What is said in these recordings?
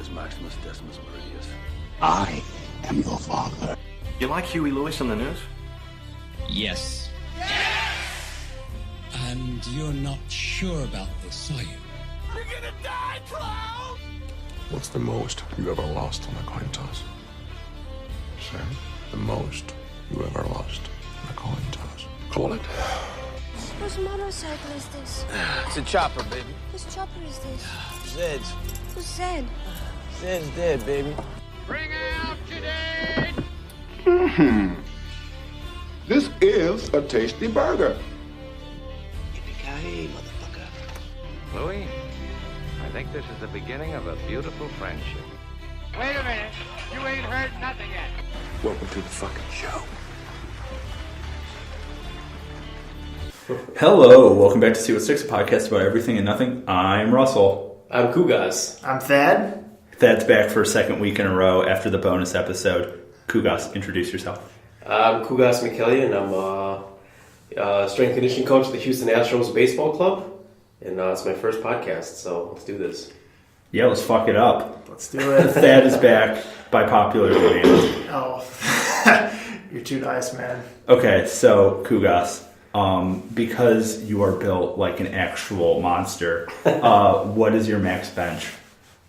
Gaius Maximus Decimus Meridius. I am your father. You like Huey Lewis on the news? Yes. And you're not sure about this, are you? You're gonna die, clown! What's the most you ever lost on a coin toss? Sam, the most you ever lost on a coin toss. Call it. Whose motorcycle is this? It's a chopper, baby. Whose chopper is this? Zed's. Who's Zed? Zed's dead, baby. Bring out your dead! This is a tasty burger. Yippee-ki-yay, motherfucker. Louis, I think this is the beginning of a beautiful friendship. Wait a minute. You ain't heard nothing yet. Welcome to the fucking show. Hello, welcome back to See What Sticks, a podcast about everything and nothing. I'm Russell. I'm Khoogas. I'm Thad. Thad's back for a second week in a row after the bonus episode. Khoogas, introduce yourself. I'm Khoogas McKillian. I'm a strength conditioning coach at the Houston Astros baseball club. And it's my first podcast, so let's do this. Yeah, let's fuck it up. Let's do it. Thad is back by popular demand. Oh, you're too nice, man. Okay, so Khoogas, because you are built like an actual monster, what is your max bench?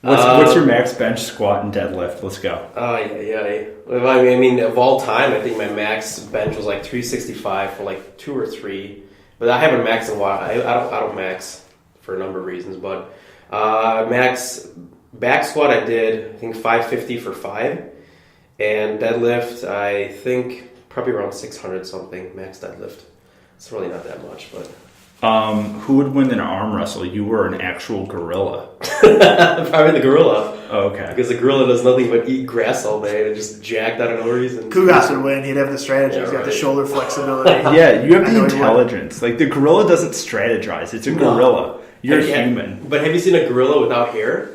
What's your max bench, squat, and deadlift? Let's go. Yeah. I mean, of all time, I think my max bench was like 365 for like 2 or 3. But I haven't maxed in a while. I don't max for a number of reasons. But max back squat I did, I think 550 for 5. And deadlift, I think probably around 600 something, max deadlift. It's really not that much, but... Who would win in an arm wrestle? You were an actual gorilla. Probably the gorilla. Oh, okay. Because the gorilla does nothing but eat grass all day and just jacked out of no reason. Khoogas would win. He'd have the strategy. He's got the shoulder flexibility. Yeah, you have the intelligence. Like, the gorilla doesn't strategize. It's a gorilla. You're human. But have you seen a gorilla without hair?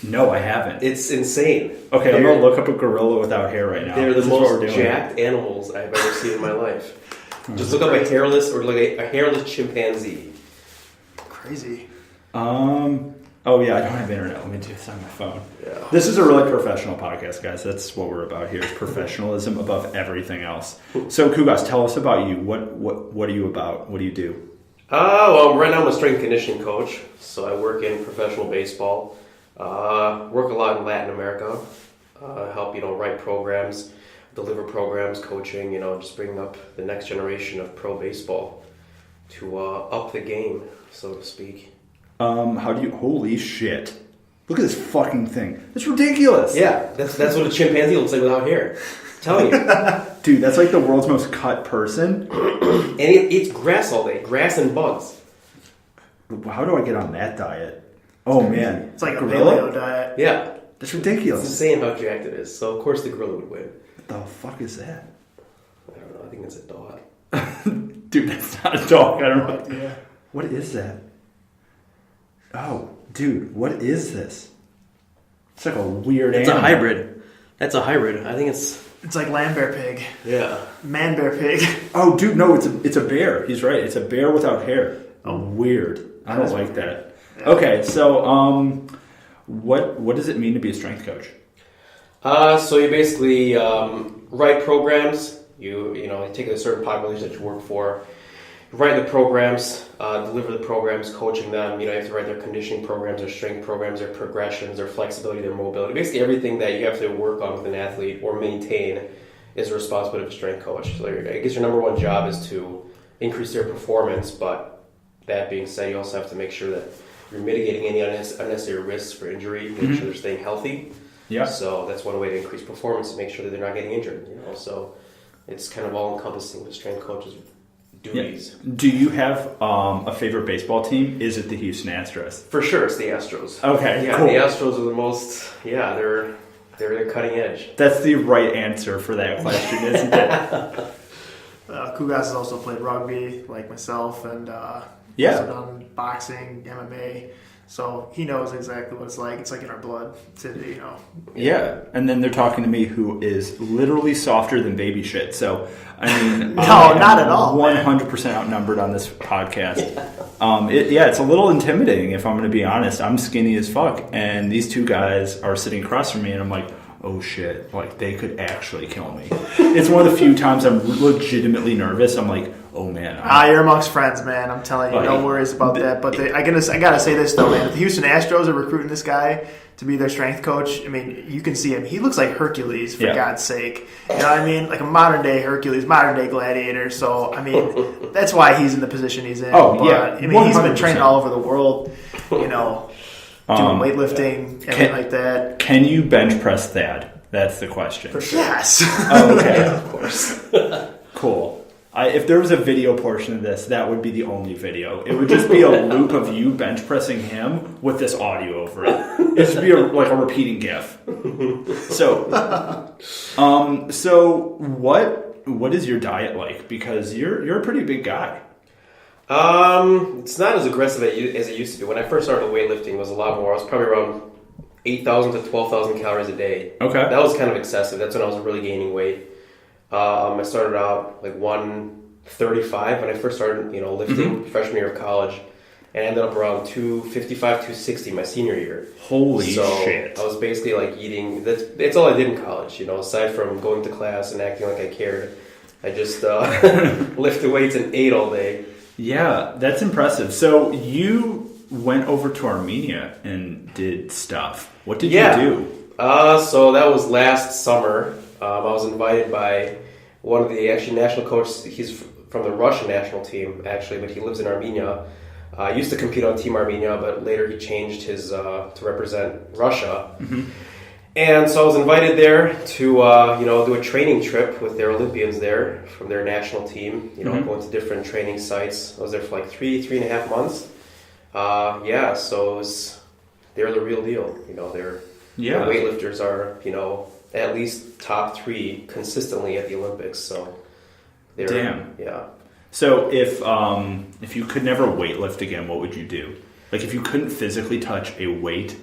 No, I haven't. It's insane. Okay, I'm going to look up a gorilla without hair right now. They're the most jacked animals I've ever seen in my life. Just look up a hairless or like a hairless chimpanzee. Crazy. Oh yeah, I don't have internet. Let me do this on my phone. Yeah. This is a really professional podcast, guys. That's what we're about here, is professionalism above everything else. So Khoogas, tell us about you. What are you about? What do you do? Well, right now I'm a strength conditioning coach. So I work in professional baseball. Work a lot in Latin America. Help, write programs, deliver programs, coaching, just bringing up the next generation of pro baseball to up the game, so to speak. Holy shit. Look at this fucking thing. It's ridiculous. Yeah, that's what a chimpanzee looks like without hair. I'm telling you. Dude, that's like the world's most cut person. And it eats grass all day, grass and bugs. How do I get on that diet? Oh man. It's like a paleo diet. Yeah. That's ridiculous. It's insane how jacked it is. So of course the gorilla would win. What the fuck is that? I don't know. I think it's a dog. Dude, that's not a dog. I don't know. idea. What is that? Oh, dude, what is this? It's like a weird It's animal. a hybrid. That's a hybrid. I think it's... It's like lamb bear pig. Yeah. Man bear pig. Oh, dude, no, it's a bear. He's right. It's a bear without hair. Oh, weird. I don't like that. Yeah. Okay, so what does it mean to be a strength coach? So you basically write programs. You take a certain population that you work for, write the programs, deliver the programs, coaching them. You have to write their conditioning programs, their strength programs, their progressions, their flexibility, their mobility. Basically everything that you have to work on with an athlete or maintain is the responsibility of a strength coach. So I guess your number one job is to increase their performance, but that being said, you also have to make sure that you're mitigating any unnecessary risks for injury, make sure they're staying healthy. Yeah. So that's one way to increase performance, to make sure that they're not getting injured. So it's kind of all-encompassing with strength coaches' duties. Yeah. Do you have a favorite baseball team? Is it the Houston Astros? For sure, it's the Astros. Okay, yeah, cool. The Astros are the most. Yeah, they're the cutting edge. That's the right answer for that question, isn't it? Khoogas has also played rugby, like myself, and yeah, also done boxing, MMA. So he knows exactly what it's like. It's like in our blood to, Yeah, and then they're talking to me who is literally softer than baby shit. So, I mean... No, not at all, 100% outnumbered on this podcast. It's a little intimidating, if I'm going to be honest. I'm skinny as fuck, and these two guys are sitting across from me, and I'm like, oh shit, like, they could actually kill me. It's one of the few times I'm legitimately nervous. I'm like, oh man. You're amongst friends, man. I'm telling you, no worries about that. But I gotta say this though, man. The Houston Astros are recruiting this guy to be their strength coach. I mean, you can see him. He looks like Hercules, for God's sake. You know what I mean? Like a modern day Hercules, modern day gladiator. So I mean, that's why he's in the position he's in. Oh, but, yeah. I mean, he's been 100%. training all over the world. Doing weightlifting, everything like that. Can you bench press Thad? That's the question. For sure. Yes. Oh, okay. Of course. Cool. If there was a video portion of this, that would be the only video. It would just be a loop of you bench pressing him with this audio over it. It'd just be like a repeating GIF. So what is your diet like? Because you're a pretty big guy. It's not as aggressive as it used to be. When I first started weightlifting, it was a lot more. I was probably around 8,000 to 12,000 calories a day. Okay. That was kind of excessive. That's when I was really gaining weight. I started out like 135 when I first started, lifting freshman year of college, and I ended up around 255, 260 my senior year. Holy shit! I was basically like eating. That's all I did in college. Aside from going to class and acting like I cared, I just lifted weights and ate all day. Yeah, that's impressive. So you went over to Armenia and did stuff. What did you do? So that was last summer. I was invited by one of the national coaches. He's from the Russian national team, actually, but he lives in Armenia. Used to compete on Team Armenia, but later he changed his to represent Russia. Mm-hmm. And so I was invited there to do a training trip with their Olympians there from their national team. Going to different training sites. I was there for like 3.5 months. So they're the real deal. Their weightlifters are at least top 3 consistently at the Olympics. So they're damn. Yeah. So if you could never weightlift again, what would you do? Like if you couldn't physically touch a weight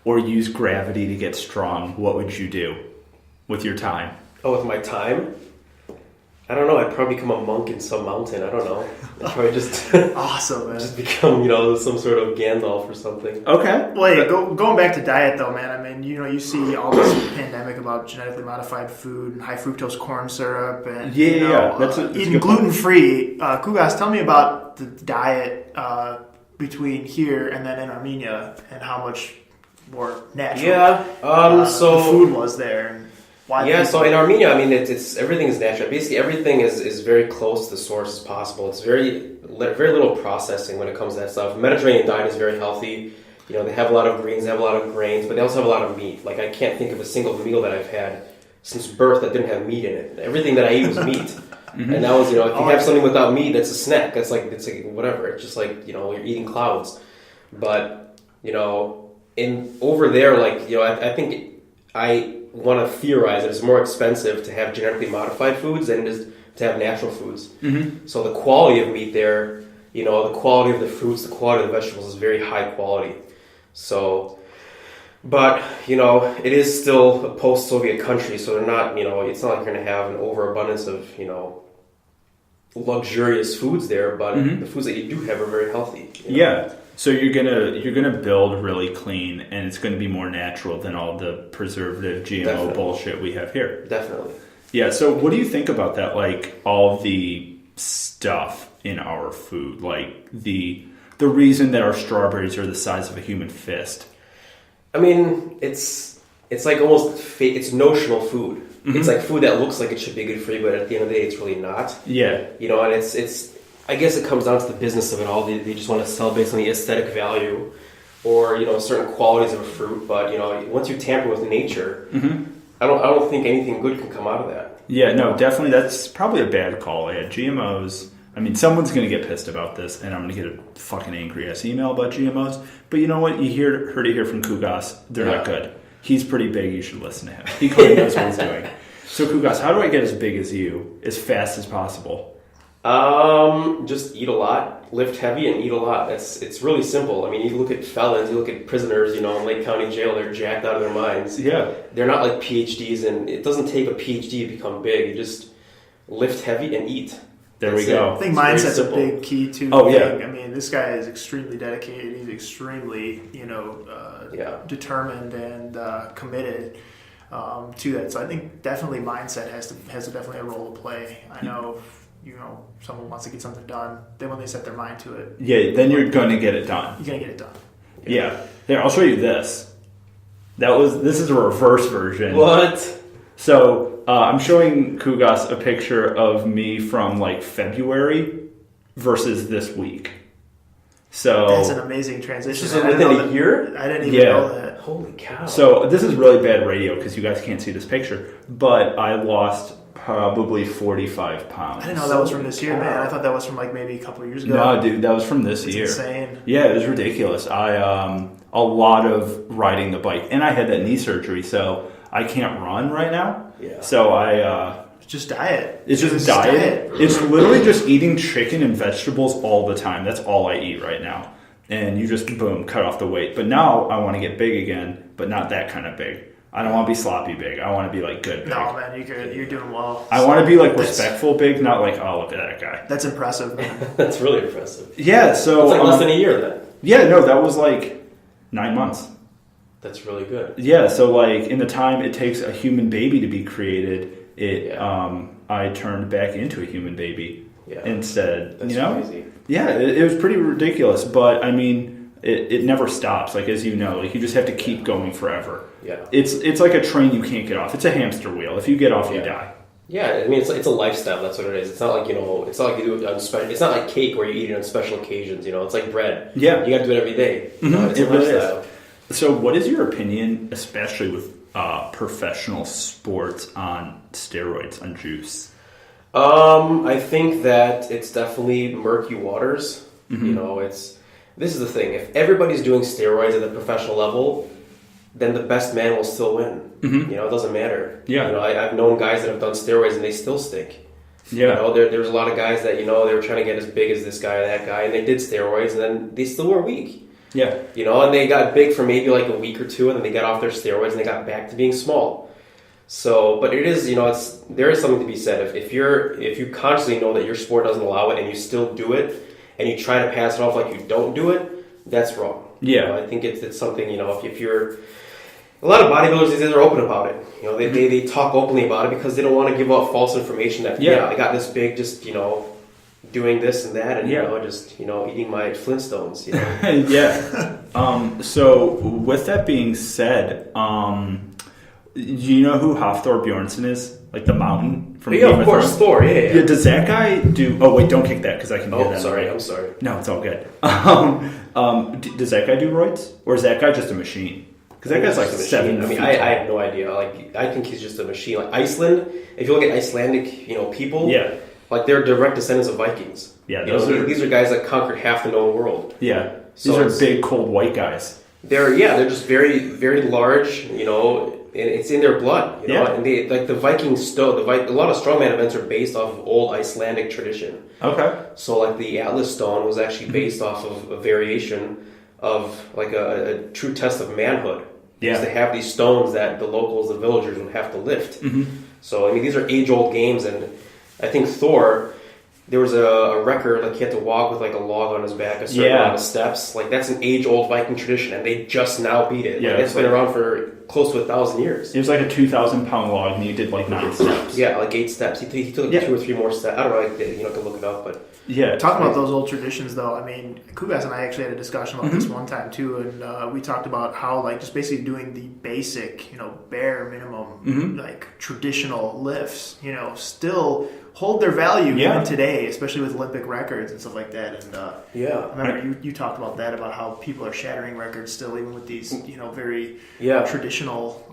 or use gravity to get strong, what would you do with your time? Oh, with my time? I don't know. I'd probably become a monk in some mountain. I don't know. I'd probably just awesome, man. Just become, some sort of Gandalf or something. Okay. Well, yeah, going back to diet though, man. I mean, you see all this pandemic about genetically modified food and high fructose corn syrup and that's eating gluten free. Khoogas, tell me about the diet between here and then in Armenia and how much more natural. So the food was there. And why so in Armenia, I mean, it's everything is natural. Basically, everything is very close to the source as possible. It's very little processing when it comes to that stuff. Mediterranean diet is very healthy. They have a lot of greens, they have a lot of grains, but they also have a lot of meat. Like I can't think of a single meal that I've had since birth that didn't have meat in it. Everything that I eat was meat. Mm-hmm. And that was, if you have something without meat, that's a snack. It's like whatever. It's just like, you're eating clouds. But, over there, I think I want to theorize that it's more expensive to have genetically modified foods than it is to have natural foods. Mm-hmm. So the quality of meat there, the quality of the fruits, the quality of the vegetables is very high quality. So, but, it is still a post-Soviet country, so they're not, it's not like you're going to have an overabundance of, luxurious foods there, but the foods that you do have are very healthy. Yeah. So you're gonna build really clean, and it's gonna be more natural than all the preservative GMO bullshit we have here. Definitely. Yeah. So what do you think about that? Like all the stuff in our food, like the reason that our strawberries are the size of a human fist. I mean, it's like almost it's notional food. Mm-hmm. It's like food that looks like it should be good for you, but at the end of the day, it's really not. Yeah. And it's. I guess it comes down to the business of it all. They just want to sell based on the aesthetic value, or certain qualities of a fruit. But once you tamper with nature, mm-hmm. I don't think anything good can come out of that. Yeah, no, definitely. That's probably a bad call. Yeah, GMOs. I mean, someone's going to get pissed about this, and I'm going to get a fucking angry ass email about GMOs. But you know what? You heard it here from Khoogas. They're not good. He's pretty big. You should listen to him. He clearly knows what he's doing. So Khoogas, how do I get as big as you as fast as possible? Just eat a lot. lift heavy and eat a lot. It's really simple. I mean, you look at felons, you look at prisoners, in Lake County Jail, they're jacked out of their minds. Yeah. They're not like PhDs, and it doesn't take a PhD to become big. You just lift heavy and eat. There we go. I think mindset's a big key to Oh, the yeah. thing. I mean, this guy is extremely dedicated. He's extremely, determined and committed to that. So I think definitely mindset has definitely a role to play. I know, someone wants to get something done. Then when they set their mind to it, then you're going to get it done. You're going to get it done. Yeah. Here, I'll show you this. This is a reverse version. What? So I'm showing Khoogas a picture of me from like February versus this week. So that's an amazing transition. This is within a year? I didn't even know that. Holy cow. So this is really bad radio because you guys can't see this picture, but I lost probably 45 pounds. I didn't know that was from this year, man. I thought that was from like maybe a couple of years ago. No, dude, that was from this year. Insane. Yeah, it was ridiculous. I a lot of riding the bike, and I had that knee surgery, so I can't run right now. Yeah. So I just diet. It's just diet. It's literally just eating chicken and vegetables all the time. That's all I eat right now. And you just boom, cut off the weight. But now I want to get big again, but not that kind of big. I don't want to be sloppy big. I want to be like good big. No, man, you're doing well. I want to be like respectful big, not like, oh, look at that guy. That's impressive, man. That's really impressive. Yeah, so it's like less than a year then. Yeah, no, that was like 9 months. That's really good. Yeah, so like in the time it takes a human baby to be created, I turned back into a human baby instead. That's crazy. Yeah, it was pretty ridiculous, but I mean, it never stops. Like, as you know, like you just have to keep going forever. Yeah, it's like a train you can't get off. It's a hamster wheel. If you get off, you die. Yeah, I mean it's a lifestyle. That's what it is. It's not like it's not like you do it on special. It's not like cake where you eat it on special occasions. It's like bread. Yeah, you got to do it every day. It's a really lifestyle. Is. So, what is your opinion, especially with professional sports, on steroids, on juice? I think that it's definitely murky waters. This is the thing. If everybody's doing steroids at the professional level, then the best man will still win. It doesn't matter. Yeah. I've known guys that have done steroids and they still stink. Yeah. There's a lot of guys that they were trying to get as big as this guy or that guy, and they did steroids, and then they still were weak. Yeah. And they got big for maybe like a week or two, and then they got off their steroids and they got back to being small. So, but it is, there is something to be said. If you consciously know that your sport doesn't allow it and you still do it, and you try to pass it off like you don't do it, that's wrong. Yeah. I think it's something, if you're, a lot of bodybuilders these days are open about it. They talk openly about it because they don't want to give out false information that, I got this big, just, doing this and that, and just eating my Flintstones. Yeah. So with that being said, do you know who Hafthor Bjornsson is? Like the mountain from Game of course, Thor. Yeah. Does that guy do? Oh wait, don't kick that because I can hear that. Sorry, I'm sorry. No, it's all good. Does that guy do roids, or is that guy just a machine? Because that guy's like 7 feet. I have no idea. Like, I think he's just a machine. Like Iceland, if you look at Icelandic, people, like they're direct descendants of Vikings. Yeah, these are guys that conquered half the known world. Yeah, these are big, cold white guys. They're just very, very large. And it's in their blood. And they like the Viking stone. A lot of strongman events are based off of old Icelandic tradition. Okay. So like the Atlas stone was actually based off of a variation of like a true test of manhood. Because they have these stones that the locals, the villagers, would have to lift. So I mean, these are age-old games, and I think Thor. There was a record, like he had to walk with like a log on his back, a certain amount of steps. Like that's an age-old Viking tradition, and they just now beat it. Yeah, it's been around for close to 1,000 years. It was like a 2,000-pound log, and you did like 9 steps. Yeah, like 8 steps. He took 2 or 3 more steps. I don't know. You have to look it up, but talking about those old traditions, though. I mean, Khoogas and I actually had a discussion about this one time too, and we talked about how like just basically doing the basic, bare minimum, like traditional lifts, still hold their value even today, especially with Olympic records and stuff like that. And I remember you talked about that, about how people are shattering records still, even with these, very traditional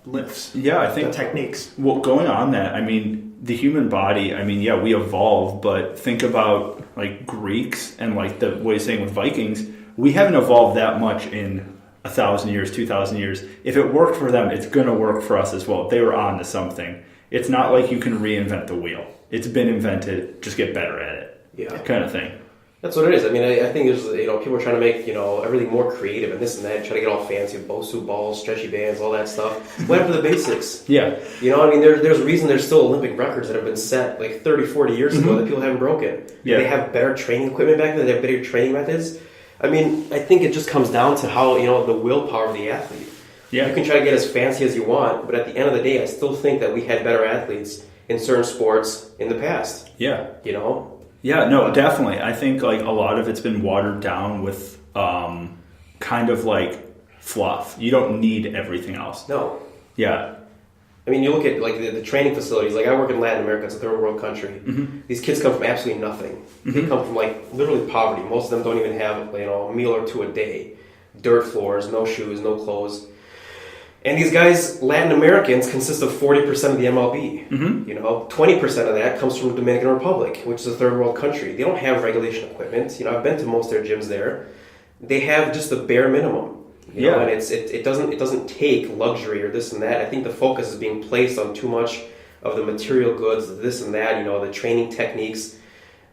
lifts. Yeah, I think techniques. Well, going on that, I mean, the human body. I mean, we evolve, but think about like Greeks and like the way you're saying with Vikings. We haven't evolved that much in 1,000 years, 2,000 years. If it worked for them, it's going to work for us as well. They were on to something. It's not like you can reinvent the wheel. It's been invented. Just get better at it. Yeah. Kind of thing. That's what it is. I mean, I think there's, people are trying to make, everything more creative and this and that, try to get all fancy with Bosu balls, stretchy bands, all that stuff. What happened to the basics? Yeah. There's a reason there's still Olympic records that have been set like 30, 40 years ago that people haven't broken. Yeah. They have better training equipment back then, they have better training methods. I mean, I think it just comes down to how, the willpower of the athlete. Yeah. You can try to get as fancy as you want, but at the end of the day, I still think that we had better athletes in certain sports in the past. Yeah. Yeah, no, definitely. I think like a lot of it's been watered down with kind of like fluff. You don't need everything else. No. Yeah. I mean, you look at like the training facilities. Like I work in Latin America; it's a third world country. Mm-hmm. These kids come from absolutely nothing. Mm-hmm. They come from like literally poverty. Most of them don't even have a meal or two a day. Dirt floors, no shoes, no clothes. And these guys, Latin Americans, consist of 40% of the MLB. Mm-hmm. 20% of that comes from the Dominican Republic, which is a third world country. They don't have regulation equipment. I've been to most of their gyms there. They have just the bare minimum. And it doesn't take luxury or this and that. I think the focus is being placed on too much of the material goods, this and that. The training techniques.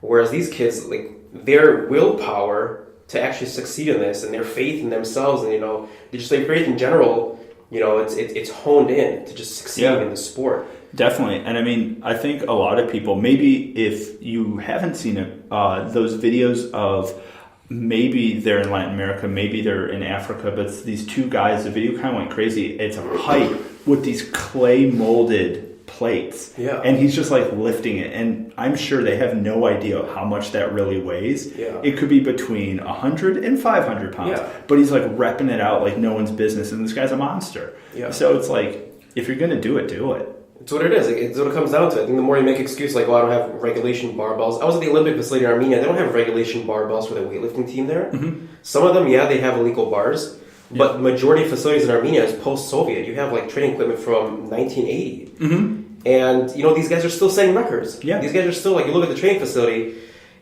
Whereas these kids, like their willpower to actually succeed in this, and their faith in themselves, and just their faith in general. It's honed in to just succeed in the sport. Definitely. And I mean, I think a lot of people, maybe if you haven't seen it, those videos of maybe they're in Latin America, maybe they're in Africa, but it's these two guys, the video kind of went crazy. It's a pipe with these clay molded plates. Yeah. And he's just like lifting it. And I'm sure they have no idea how much that really weighs. Yeah. It could be between 100 and 500 pounds. Yeah. But he's like repping it out like no one's business. And this guy's a monster. Yeah. So it's like, if you're going to do it, do it. It's what it is. It's what it comes down to. I think the more you make excuses like, I don't have regulation barbells. I was at the Olympic facility in Armenia. They don't have regulation barbells for the weightlifting team there. Mm-hmm. Some of them, they have illegal bars. But the majority of facilities in Armenia is post-Soviet. You have like training equipment from 1980. Mm-hmm. And, these guys are still setting records. Yeah. These guys are still, like, you look at the training facility,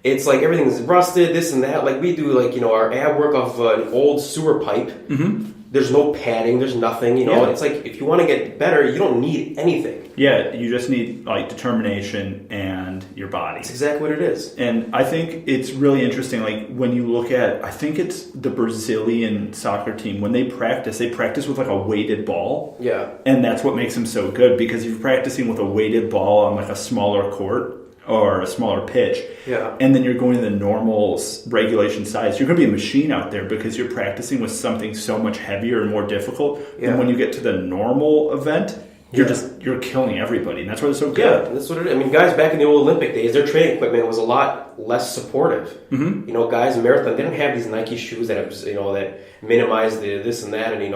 it's like everything's rusted, this and that. Like, we do, like, our ab work off an old sewer pipe. Mm-hmm. There's no padding, there's nothing, It's like, if you want to get better, you don't need anything. Yeah, you just need, like, determination and your body. That's exactly what it is. And I think it's really interesting, like, when you look at, I think it's the Brazilian soccer team, when they practice with, like, a weighted ball. Yeah. And that's what makes them so good, because you're practicing with a weighted ball on, like, a smaller court or a smaller pitch. Yeah. And then you're going to the normal regulation size. You're going to be a machine out there because you're practicing with something so much heavier and more difficult. Yeah. And when you get to the normal event, you're killing everybody, and that's why it's so good. Yeah, that's what it is. I mean, guys back in the old Olympic days, their training equipment was a lot less supportive. Mm-hmm. Guys in marathon, they didn't have these Nike shoes that that minimize the this and that, and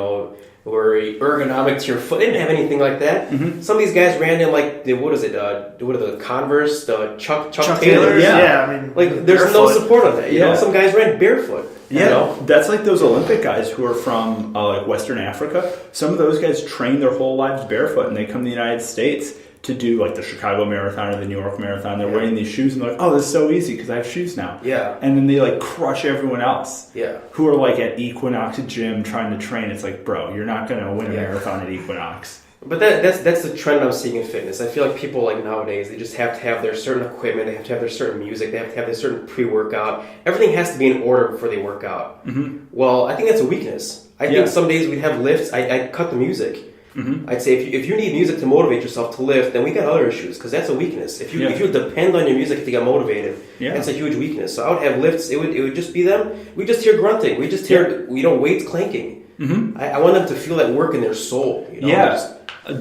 were ergonomic to your foot. They didn't have anything like that. Mm-hmm. Some of these guys ran in like what are the Converse, the Chuck Taylors? Yeah. I mean, like there's barefoot. no support on that. Some guys ran barefoot. Yeah, that's like those Olympic guys who are from like Western Africa. Some of those guys train their whole lives barefoot, and they come to the United States to do like the Chicago Marathon or the New York Marathon. They're wearing these shoes, and they're like, "Oh, this is so easy because I have shoes now." Yeah, and then they like crush everyone else. Yeah, who are like at Equinox Gym trying to train. It's like, bro, you're not going to win a marathon at Equinox. But that's the trend I'm seeing in fitness. I feel like people like nowadays, they just have to have their certain equipment, they have to have their certain music, they have to have their certain pre-workout. Everything has to be in order before they work out. Mm-hmm. Well, I think that's a weakness. I think some days we have lifts, I cut the music. Mm-hmm. I'd say if you need music to motivate yourself to lift, then we got other issues, because that's a weakness. If you depend on your music to get motivated, that's a huge weakness. So I would have lifts, it would just be them. We just hear grunting, we just hear weights clanking. Mm-hmm. I want them to feel that work in their soul.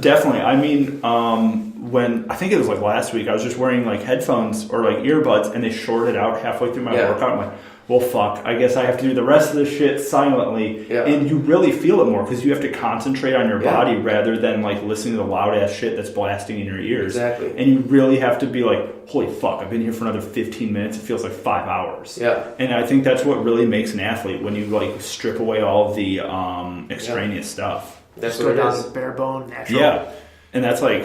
Definitely. I mean, when I think it was like last week, I was just wearing like headphones or like earbuds, and they shorted out halfway through my workout. I'm like, well, fuck, I guess I have to do the rest of this shit silently. Yeah. And you really feel it more because you have to concentrate on your body rather than like listening to the loud ass shit that's blasting in your ears. Exactly. And you really have to be like, holy fuck, I've been here for another 15 minutes. It feels like 5 hours. Yeah. And I think that's what really makes an athlete, when you like strip away all the extraneous stuff. That's just what go it down is. to bare bone, natural. Yeah. And that's like,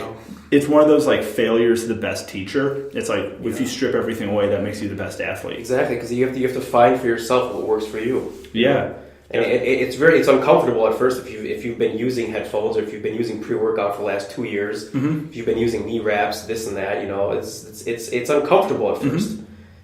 it's one of those like failures the best teacher. It's like, if you strip everything away, that makes you the best athlete. Exactly, because you have to find for yourself what works for you. Yeah. And it's uncomfortable at first if you've been using headphones, or if you've been using pre-workout for the last 2 years, if you've been using knee wraps, this and that, it's uncomfortable at first.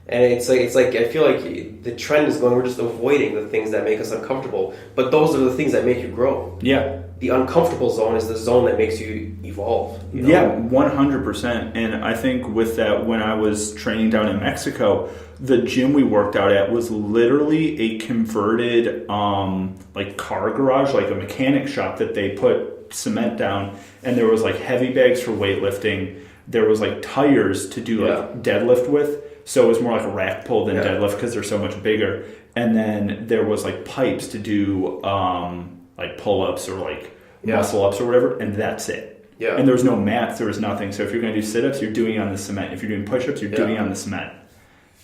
And it's like I feel like the trend is going, we're just avoiding the things that make us uncomfortable. But those are the things that make you grow. Yeah. The uncomfortable zone is the zone that makes you evolve. You know? Yeah, 100%. And I think with that, when I was training down in Mexico, the gym we worked out at was literally a converted like car garage, like a mechanic shop that they put cement down, and there was like heavy bags for weightlifting. There was like tires to do like deadlift with. So it was more like a rack pull than deadlift because they're so much bigger. And then there was like pipes to do like pull-ups or like muscle-ups or whatever, and that's it. Yeah. And there was no mats, there was nothing. So if you're going to do sit-ups, you're doing it on the cement. If you're doing push-ups, you're doing it on the cement.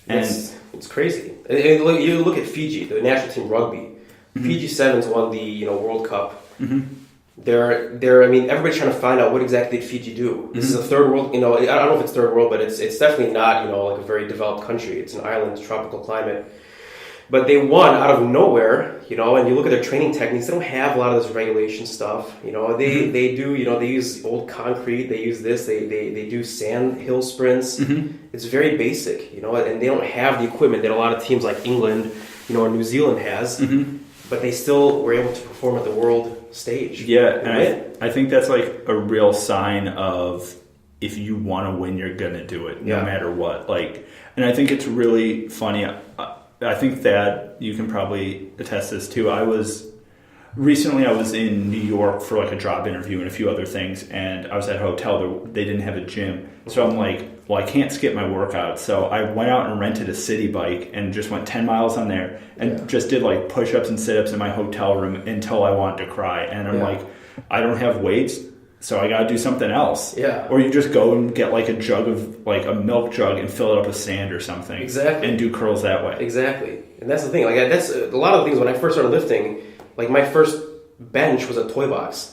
And it's crazy. And you look at Fiji, the national team rugby. Fiji Sevens won the World Cup. They're I mean, everybody's trying to find out what exactly did Fiji do. This is a third world, I don't know if it's third world, but it's definitely not, like a very developed country. It's an island, it's tropical climate. But they won out of nowhere, and you look at their training techniques, they don't have a lot of this regulation stuff. They do, they use old concrete, they use this, they do sand hill sprints. It's very basic, and they don't have the equipment that a lot of teams like England, or New Zealand has. But they still were able to perform at the world stage. Yeah, and I think that's like a real sign of if you want to win, you're going to do it no matter what. And I think it's really funny. I think that you can probably attest this too. I was in New York for like a job interview and a few other things, and I was at a hotel. They didn't have a gym, so I'm like, well, I can't skip my workout. So I went out and rented a city bike and just went 10 miles on there and just did like push-ups and sit-ups in my hotel room until I wanted to cry. And I'm like, I don't have weights, so I got to do something else. Yeah. Or you just go and get like a jug of like a milk jug and fill it up with sand or something. Exactly. And do curls that way. Exactly. And that's the thing. Like that's a lot of the things when I first started lifting. Like my first bench was a toy box.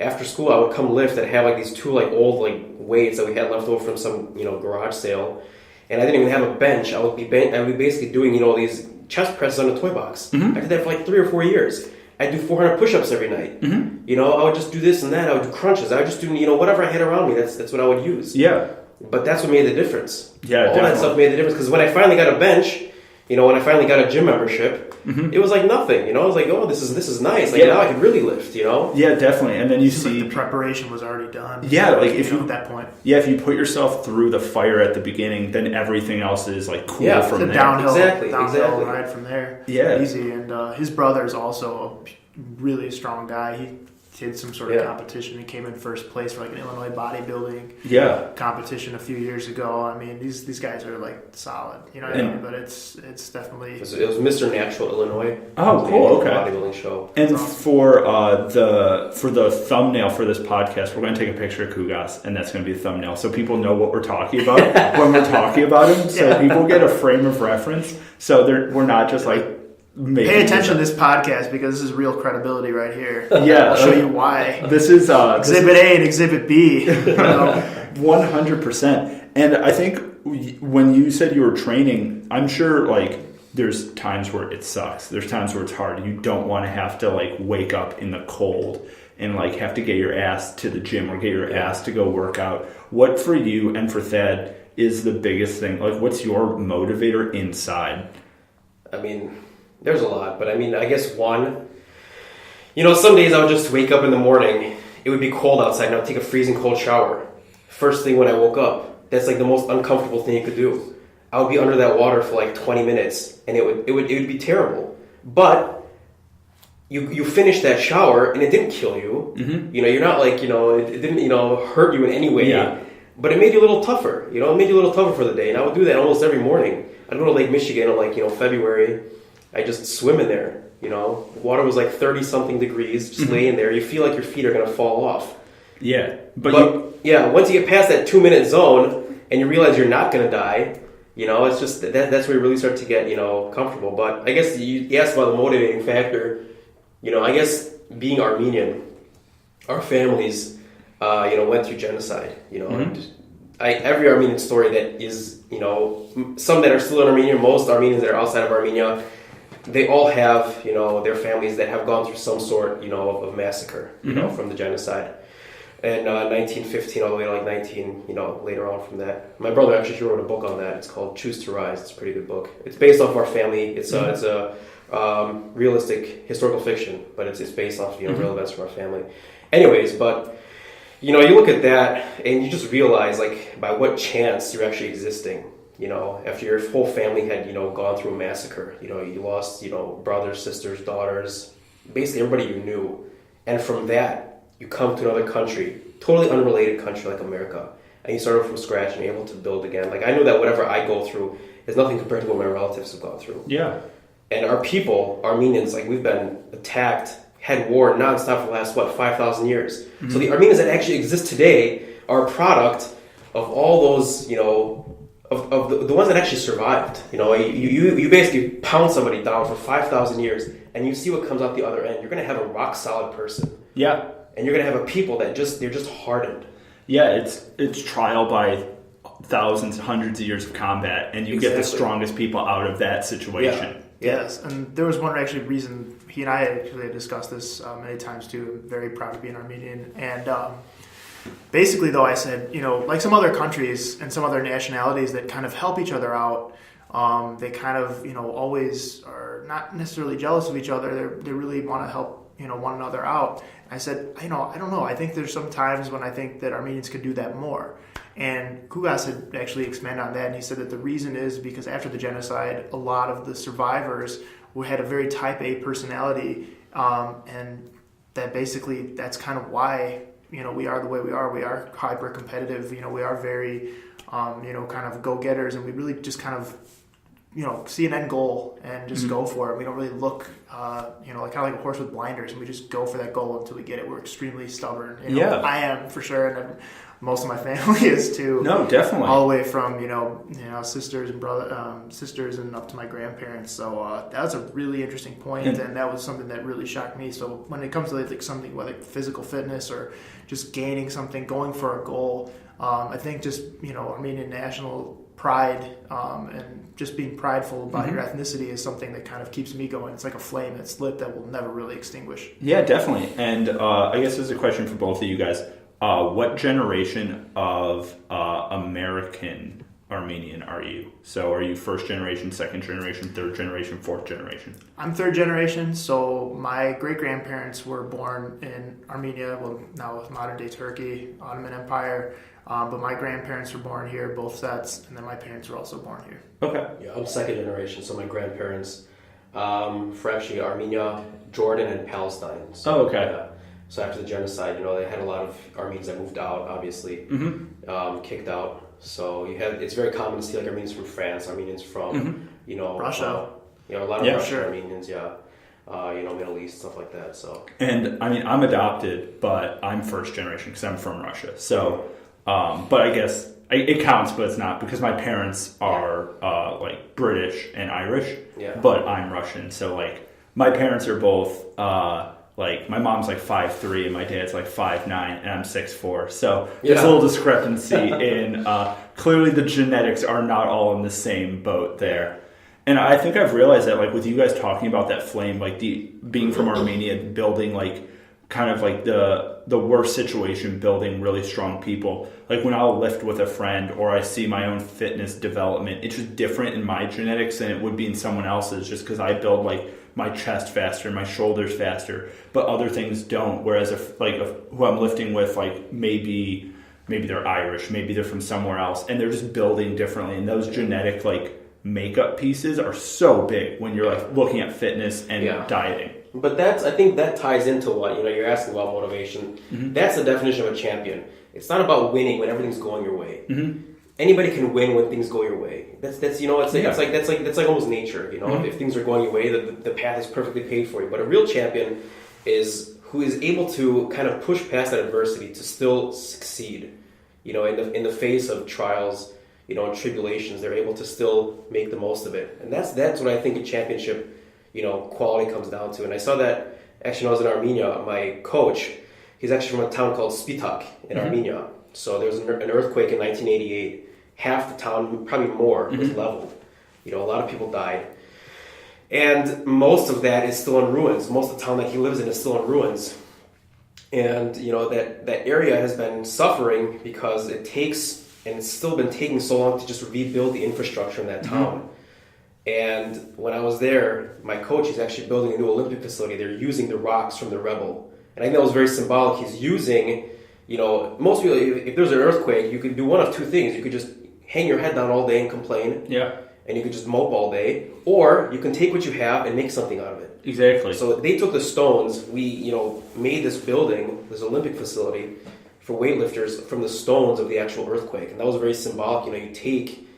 After school, I would come lift and have like these two like old like weights that we had left over from some garage sale, and I didn't even have a bench. I would be basically doing these chest presses on a toy box. I did that for like 3 or 4 years. I'd do 400 push-ups every night. I would just do this and that. I would do crunches. I would just do whatever I had around me. That's what I would use. Yeah. But that's what made the difference. Yeah, all that stuff made the difference because when I finally got a bench. When I finally got a gym membership, it was like nothing. I was like, oh, this is nice. Like now I can really lift. Yeah, definitely. And then you see the preparation was already done. Yeah, like if you at that point. Yeah, if you put yourself through the fire at the beginning, then everything else is like cool from there. Downhill ride from there. Yeah, easy. And his brother is also a really strong guy. He did some sort of competition. He came in first place for like an Illinois bodybuilding competition a few years ago. I mean, these guys are like solid, what I mean? But it's definitely it was Mr. Natural Illinois. Oh, cool. Okay. Bodybuilding show. And for the thumbnail for this podcast, we're going to take a picture of Khoogas, and that's going to be the thumbnail, so people know what we're talking about when we're talking about him. So people get a frame of reference. So we're not just like. Pay attention to this podcast because this is real credibility right here. Yeah, I'll show you why. This is Exhibit A and Exhibit B. 100%. And I think when you said you were training, I'm sure like there's times where it sucks. There's times where it's hard. You don't want to have to like wake up in the cold and like have to get your ass to the gym or get your ass to go work out. What for you and for Thad is the biggest thing? Like, what's your motivator inside? I mean. There's a lot, but I mean, I guess one, some days I would just wake up in the morning, it would be cold outside, and I would take a freezing cold shower. First thing when I woke up, that's like the most uncomfortable thing you could do. I would be under that water for like 20 minutes, and it would be terrible. But you finish that shower, and it didn't kill you. You're not like, it didn't, hurt you in any way. Yeah. But it made you a little tougher. It made you a little tougher for the day, and I would do that almost every morning. I'd go to Lake Michigan in like, February. I just swim in there, Water was like 30-something degrees, just lay in there. You feel like your feet are going to fall off. Yeah. But once you get past that 2-minute zone and you realize you're not going to die, it's just that's where you really start to get, comfortable. But I guess you asked about the motivating factor. I guess being Armenian, our families, went through genocide, every Armenian story that is, some that are still in Armenia, most Armenians that are outside of Armenia, they all have, their families that have gone through some sort, of massacre, from the genocide. in 1915 all the way to like 19, later on from that. My brother actually wrote a book on that. It's called Choose to Rise. It's a pretty good book. It's based off our family. It's a realistic historical fiction, but it's based off real events from our family. Anyways, but you look at that and you just realize like by what chance you're actually existing. After your whole family had gone through a massacre. You lost brothers, sisters, daughters, basically everybody you knew, and from that. You come to another country, totally unrelated country like America, and you start over from scratch and you're able to build again. Like I know that whatever I go through is nothing compared to what my relatives have gone through. Yeah. And our people, Armenians, like we've been attacked, had war nonstop for the last 5,000 years. Mm-hmm. So the Armenians that actually exist today are a product of all those, of the ones that actually survived. You basically pound somebody down for 5,000 years, and you see what comes out the other end. You're going to have a rock solid person. Yeah. And you're going to have a people that they're just hardened. Yeah, it's trial by thousands, hundreds of years of combat, and you get the strongest people out of that situation. Yeah. Yes, and there was one actually reason he and I actually had discussed this many times too. I'm very proud to be an Armenian, and basically though I said, like some other countries and some other nationalities that kind of help each other out, they kind of always are not necessarily jealous of each other. They really want to help one another out. I said, I don't know. I think there's some times when I think that Armenians could do that more. And Khoogas had actually expanded on that, and he said that the reason is because after the genocide, a lot of the survivors who had a very type A personality, and that basically that's kind of why we are the way we are. We are hyper competitive. We are very kind of go getters, and we really just kind of see an end goal and just go for it. We don't really look, like kind of like a horse with blinders, and we just go for that goal until we get it. We're extremely stubborn. I am for sure, and most of my family is too. No, definitely. All the way from sisters and sisters and up to my grandparents. So that was a really interesting point, and that was something that really shocked me. So when it comes to like something whether physical fitness or just gaining something, going for a goal, I think just Armenian national pride and just being prideful about your ethnicity is something that kind of keeps me going. It's like a flame that's lit that will never really extinguish. Yeah, definitely. And I guess there's a question for both of you guys. What generation of American Armenian are you? So are you first generation, second generation, third generation, fourth generation? I'm third generation. So my great-grandparents were born in Armenia, well, now with modern-day Turkey, Ottoman Empire. But my grandparents were born here, both sets, and then my parents were also born here. Okay. Yeah, I'm second generation, so my grandparents for actually Armenia, Jordan, and Palestine. So, okay. So after the genocide, they had a lot of Armenians that moved out, obviously, kicked out. So it's very common to see like Armenians from France, Armenians from, Russia. A lot of Russian Armenians, Middle East, stuff like that. So. And I mean, I'm adopted, but I'm first generation because I'm from Russia. So. But I guess it counts, but it's not because my parents are like British and Irish, but I'm Russian. So like my parents are both like my mom's like 5'3" and my dad's like 5'9", and I'm 6'4". So there's a little discrepancy in clearly the genetics are not all in the same boat there. And I think I've realized that like with you guys talking about that flame, like being from Armenia, building like kind of like the worst situation, building really strong people. Like when I'll lift with a friend or I see my own fitness development, it's just different in my genetics than it would be in someone else's just because I build like my chest faster, my shoulders faster, but other things don't. Whereas who I'm lifting with, like maybe they're Irish, maybe they're from somewhere else, and they're just building differently. And those genetic like makeup pieces are so big when you're like looking at fitness and dieting. But I think that ties into what, you're asking about motivation. Mm-hmm. That's the definition of a champion. It's not about winning when everything's going your way. Mm-hmm. Anybody can win when things go your way. That's like almost nature, Mm-hmm. If things are going your way, the path is perfectly paved for you. But a real champion is who is able to kind of push past that adversity to still succeed. In the face of trials, and tribulations, they're able to still make the most of it. And that's what I think a championship quality comes down to. And I saw that actually when I was in Armenia, my coach, he's actually from a town called Spitak in Armenia. So there was an earthquake in 1988. Half the town, probably more, was leveled. A lot of people died. And most of that is still in ruins. Most of the town that he lives in is still in ruins. And, that area has been suffering because it takes, and it's still been taking so long to just rebuild the infrastructure in that town. And when I was there, my coach is actually building a new Olympic facility. They're using the rocks from the Rebel. And I think that was very symbolic. He's using, most people, if there's an earthquake, you could do one of two things. You could just hang your head down all day and complain. Yeah. And you could just mope all day. Or you can take what you have and make something out of it. Exactly. So they took the stones. We, made this building, this Olympic facility for weightlifters from the stones of the actual earthquake. And that was very symbolic. You take,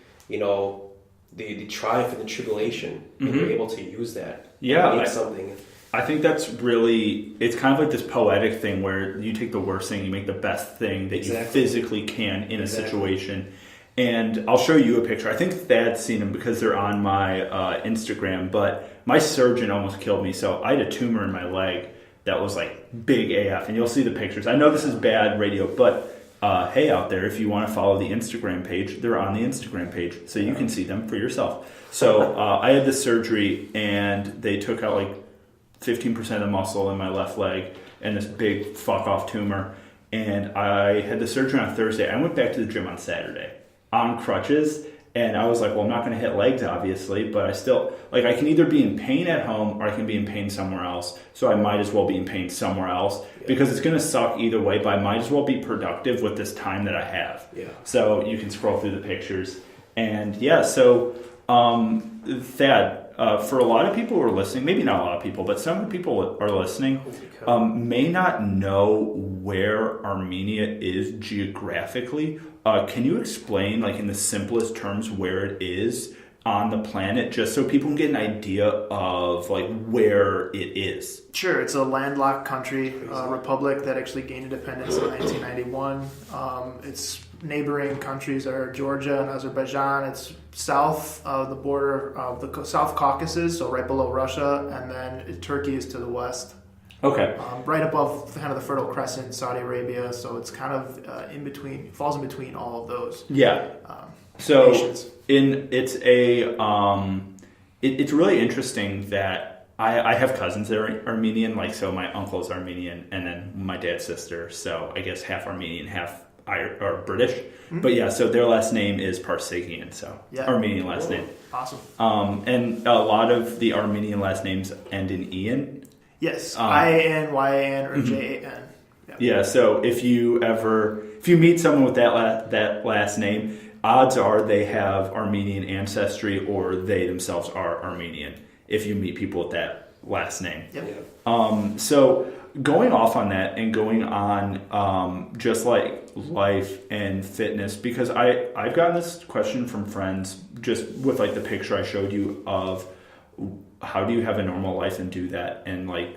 the triumph and the tribulation, and you're able to use that. Yeah. Make something. I think that's really, it's kind of like this poetic thing where you take the worst thing, you make the best thing that you physically can in a situation. And I'll show you a picture. I think Thad's seen them because they're on my Instagram, but my surgeon almost killed me. So I had a tumor in my leg that was like big AF, and you'll see the pictures. I know this is bad radio, but hey out there, if you want to follow the Instagram page, they're on the Instagram page, so you can see them for yourself. So I had this surgery, and they took out like 15% of the muscle in my left leg and this big fuck off tumor. And I had the surgery on Thursday. I went back to the gym on Saturday on crutches, and I was like, well, I'm not going to hit legs, obviously, but I still, like, I can either be in pain at home or I can be in pain somewhere else, so I might as well be in pain somewhere else, because it's going to suck either way, but I might as well be productive with this time that I have. Yeah. So you can scroll through the pictures. And yeah, so Thad, for a lot of people who are listening, maybe not a lot of people, but some people are listening, may not know where Armenia is geographically. Can you explain, like in the simplest terms, where it is on the planet, just so people can get an idea of like where it is? Sure, it's a landlocked country, republic that actually gained independence in 1991. Its neighboring countries are Georgia and Azerbaijan. It's south of the border of the South Caucasus, so right below Russia, and then Turkey is to the west. Okay. Right above kind of the Fertile Crescent, Saudi Arabia, so it's kind of in between, falls in between all of those. Yeah. So nations. It's really interesting that I have cousins that are Armenian, like, so my uncle's Armenian, and then my dad's sister, so I guess half Armenian, half British. Mm-hmm. But yeah, so their last name is Parsegian, so Armenian last name. Awesome. And a lot of the Armenian last names end in Ian. Yes, I-A-N, Y-A-N, or J-A-N. Yep. Yeah, so if you meet someone with that last name, odds are they have Armenian ancestry or they themselves are Armenian, if you meet people with that last name. Yep. So going off on that and going on just like life and fitness, because I've gotten this question from friends just with like the picture I showed you of how do you have a normal life and do that, and like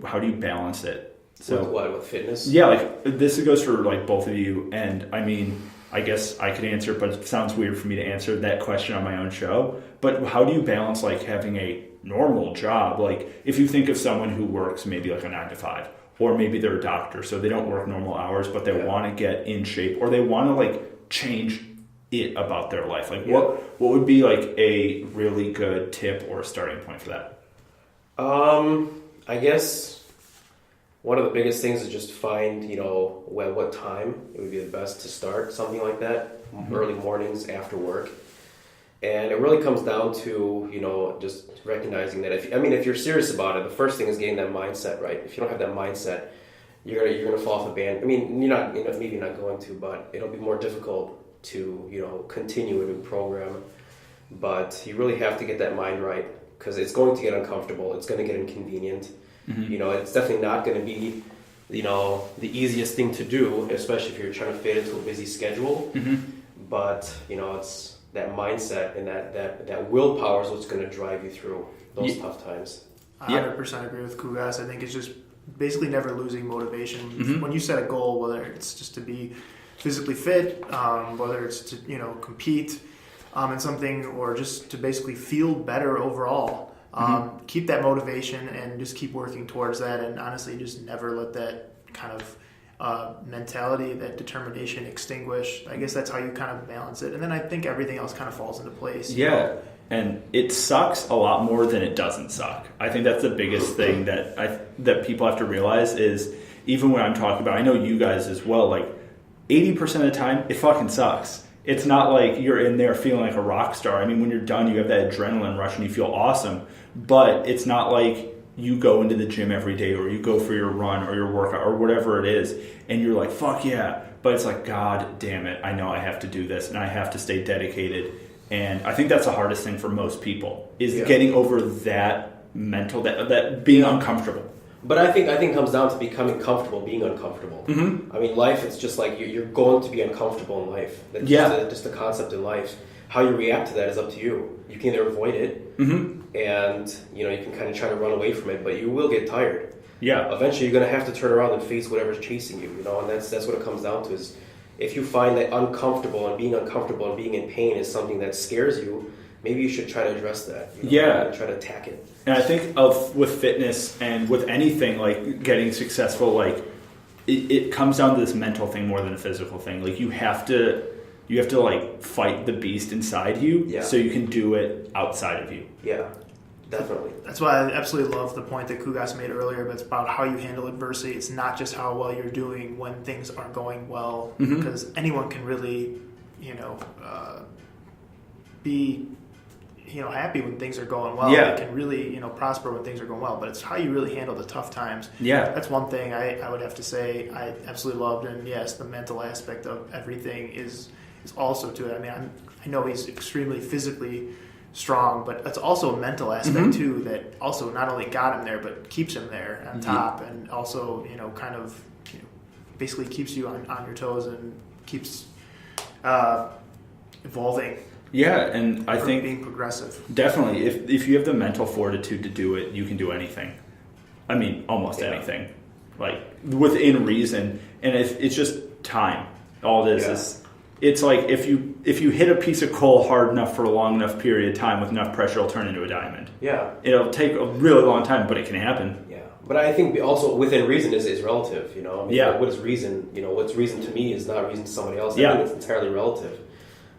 how do you balance it? So with fitness? Yeah, like this goes for like both of you, and I mean, I guess I could answer it, but it sounds weird for me to answer that question on my own show. But how do you balance like having a normal job? Like if you think of someone who works maybe like a 9 to 5, or maybe they're a doctor, so they don't work normal hours, but they want to get in shape, or they want to like change it about their life. Like what would be like a really good tip or starting point for that? I guess one of the biggest things is just find, what time it would be the best to start something like that. Early mornings after work. And it really comes down to, just recognizing that if you're serious about it, the first thing is getting that mindset right. If you don't have that mindset, you're gonna fall off the band. I mean, you're not, maybe not going to, but it'll be more difficult to, continue a new program. But you really have to get that mind right, because it's going to get uncomfortable. It's going to get inconvenient. Mm-hmm. It's definitely not going to be, the easiest thing to do, especially if you're trying to fit into a busy schedule. Mm-hmm. But, it's that mindset and that willpower is what's going to drive you through those tough times. I 100% agree with Khoogas. I think it's just basically never losing motivation. Mm-hmm. When you set a goal, whether it's just to be physically fit, whether it's to compete in something, or just to basically feel better overall, keep that motivation and just keep working towards that, and honestly just never let that kind of mentality, that determination extinguish. I guess that's how you kind of balance it, and then I think everything else kind of falls into place. And it sucks a lot more than it doesn't suck. I think that's the biggest thing that people have to realize is, even when I'm talking about, I know you guys as well, like 80% of the time, it fucking sucks. It's not like you're in there feeling like a rock star. I mean, when you're done, you have that adrenaline rush and you feel awesome. But it's not like you go into the gym every day or you go for your run or your workout or whatever it is and you're like, fuck yeah. But it's like, God damn it, I know I have to do this and I have to stay dedicated. And I think that's the hardest thing for most people is getting over that mental, that being uncomfortable. But I think it comes down to becoming comfortable, being uncomfortable. Mm-hmm. I mean, life, it's just like you're going to be uncomfortable in life. That's just the concept in life. How you react to that is up to you. You can either avoid it, and you can kind of try to run away from it, but you will get tired. Yeah. Eventually, you're going to have to turn around and face whatever's chasing you. And that's what it comes down to is, if you find that uncomfortable and being in pain is something that scares you, maybe you should try to address that. And try to attack it. And I think with fitness and with anything like getting successful, like it comes down to this mental thing more than a physical thing. Like you have to like fight the beast inside you so you can do it outside of you. Yeah. Definitely. That's why I absolutely love the point that Khoogas made earlier, but it's about how you handle adversity. It's not just how well you're doing when things aren't going well, because anyone can really, be, happy when things are going well. Yeah. They can really, prosper when things are going well, but it's how you really handle the tough times. Yeah. That's one thing I would have to say I absolutely loved, and yes, the mental aspect of everything is also to it. I mean, I know he's extremely physically strong, but it's also a mental aspect too that also not only got him there but keeps him there on top, and also basically keeps you on your toes and keeps evolving. Yeah, and I think being progressive. Definitely, if you have the mental fortitude to do it, you can do anything. I mean, almost anything, like within reason, and it's just time. All it is. It's like if you hit a piece of coal hard enough for a long enough period of time with enough pressure, it'll turn into a diamond. Yeah. It'll take a really long time, but it can happen. Yeah. But I think also within reason is relative, I mean, what is reason? What's reason to me is not reason to somebody else. I think it's entirely relative.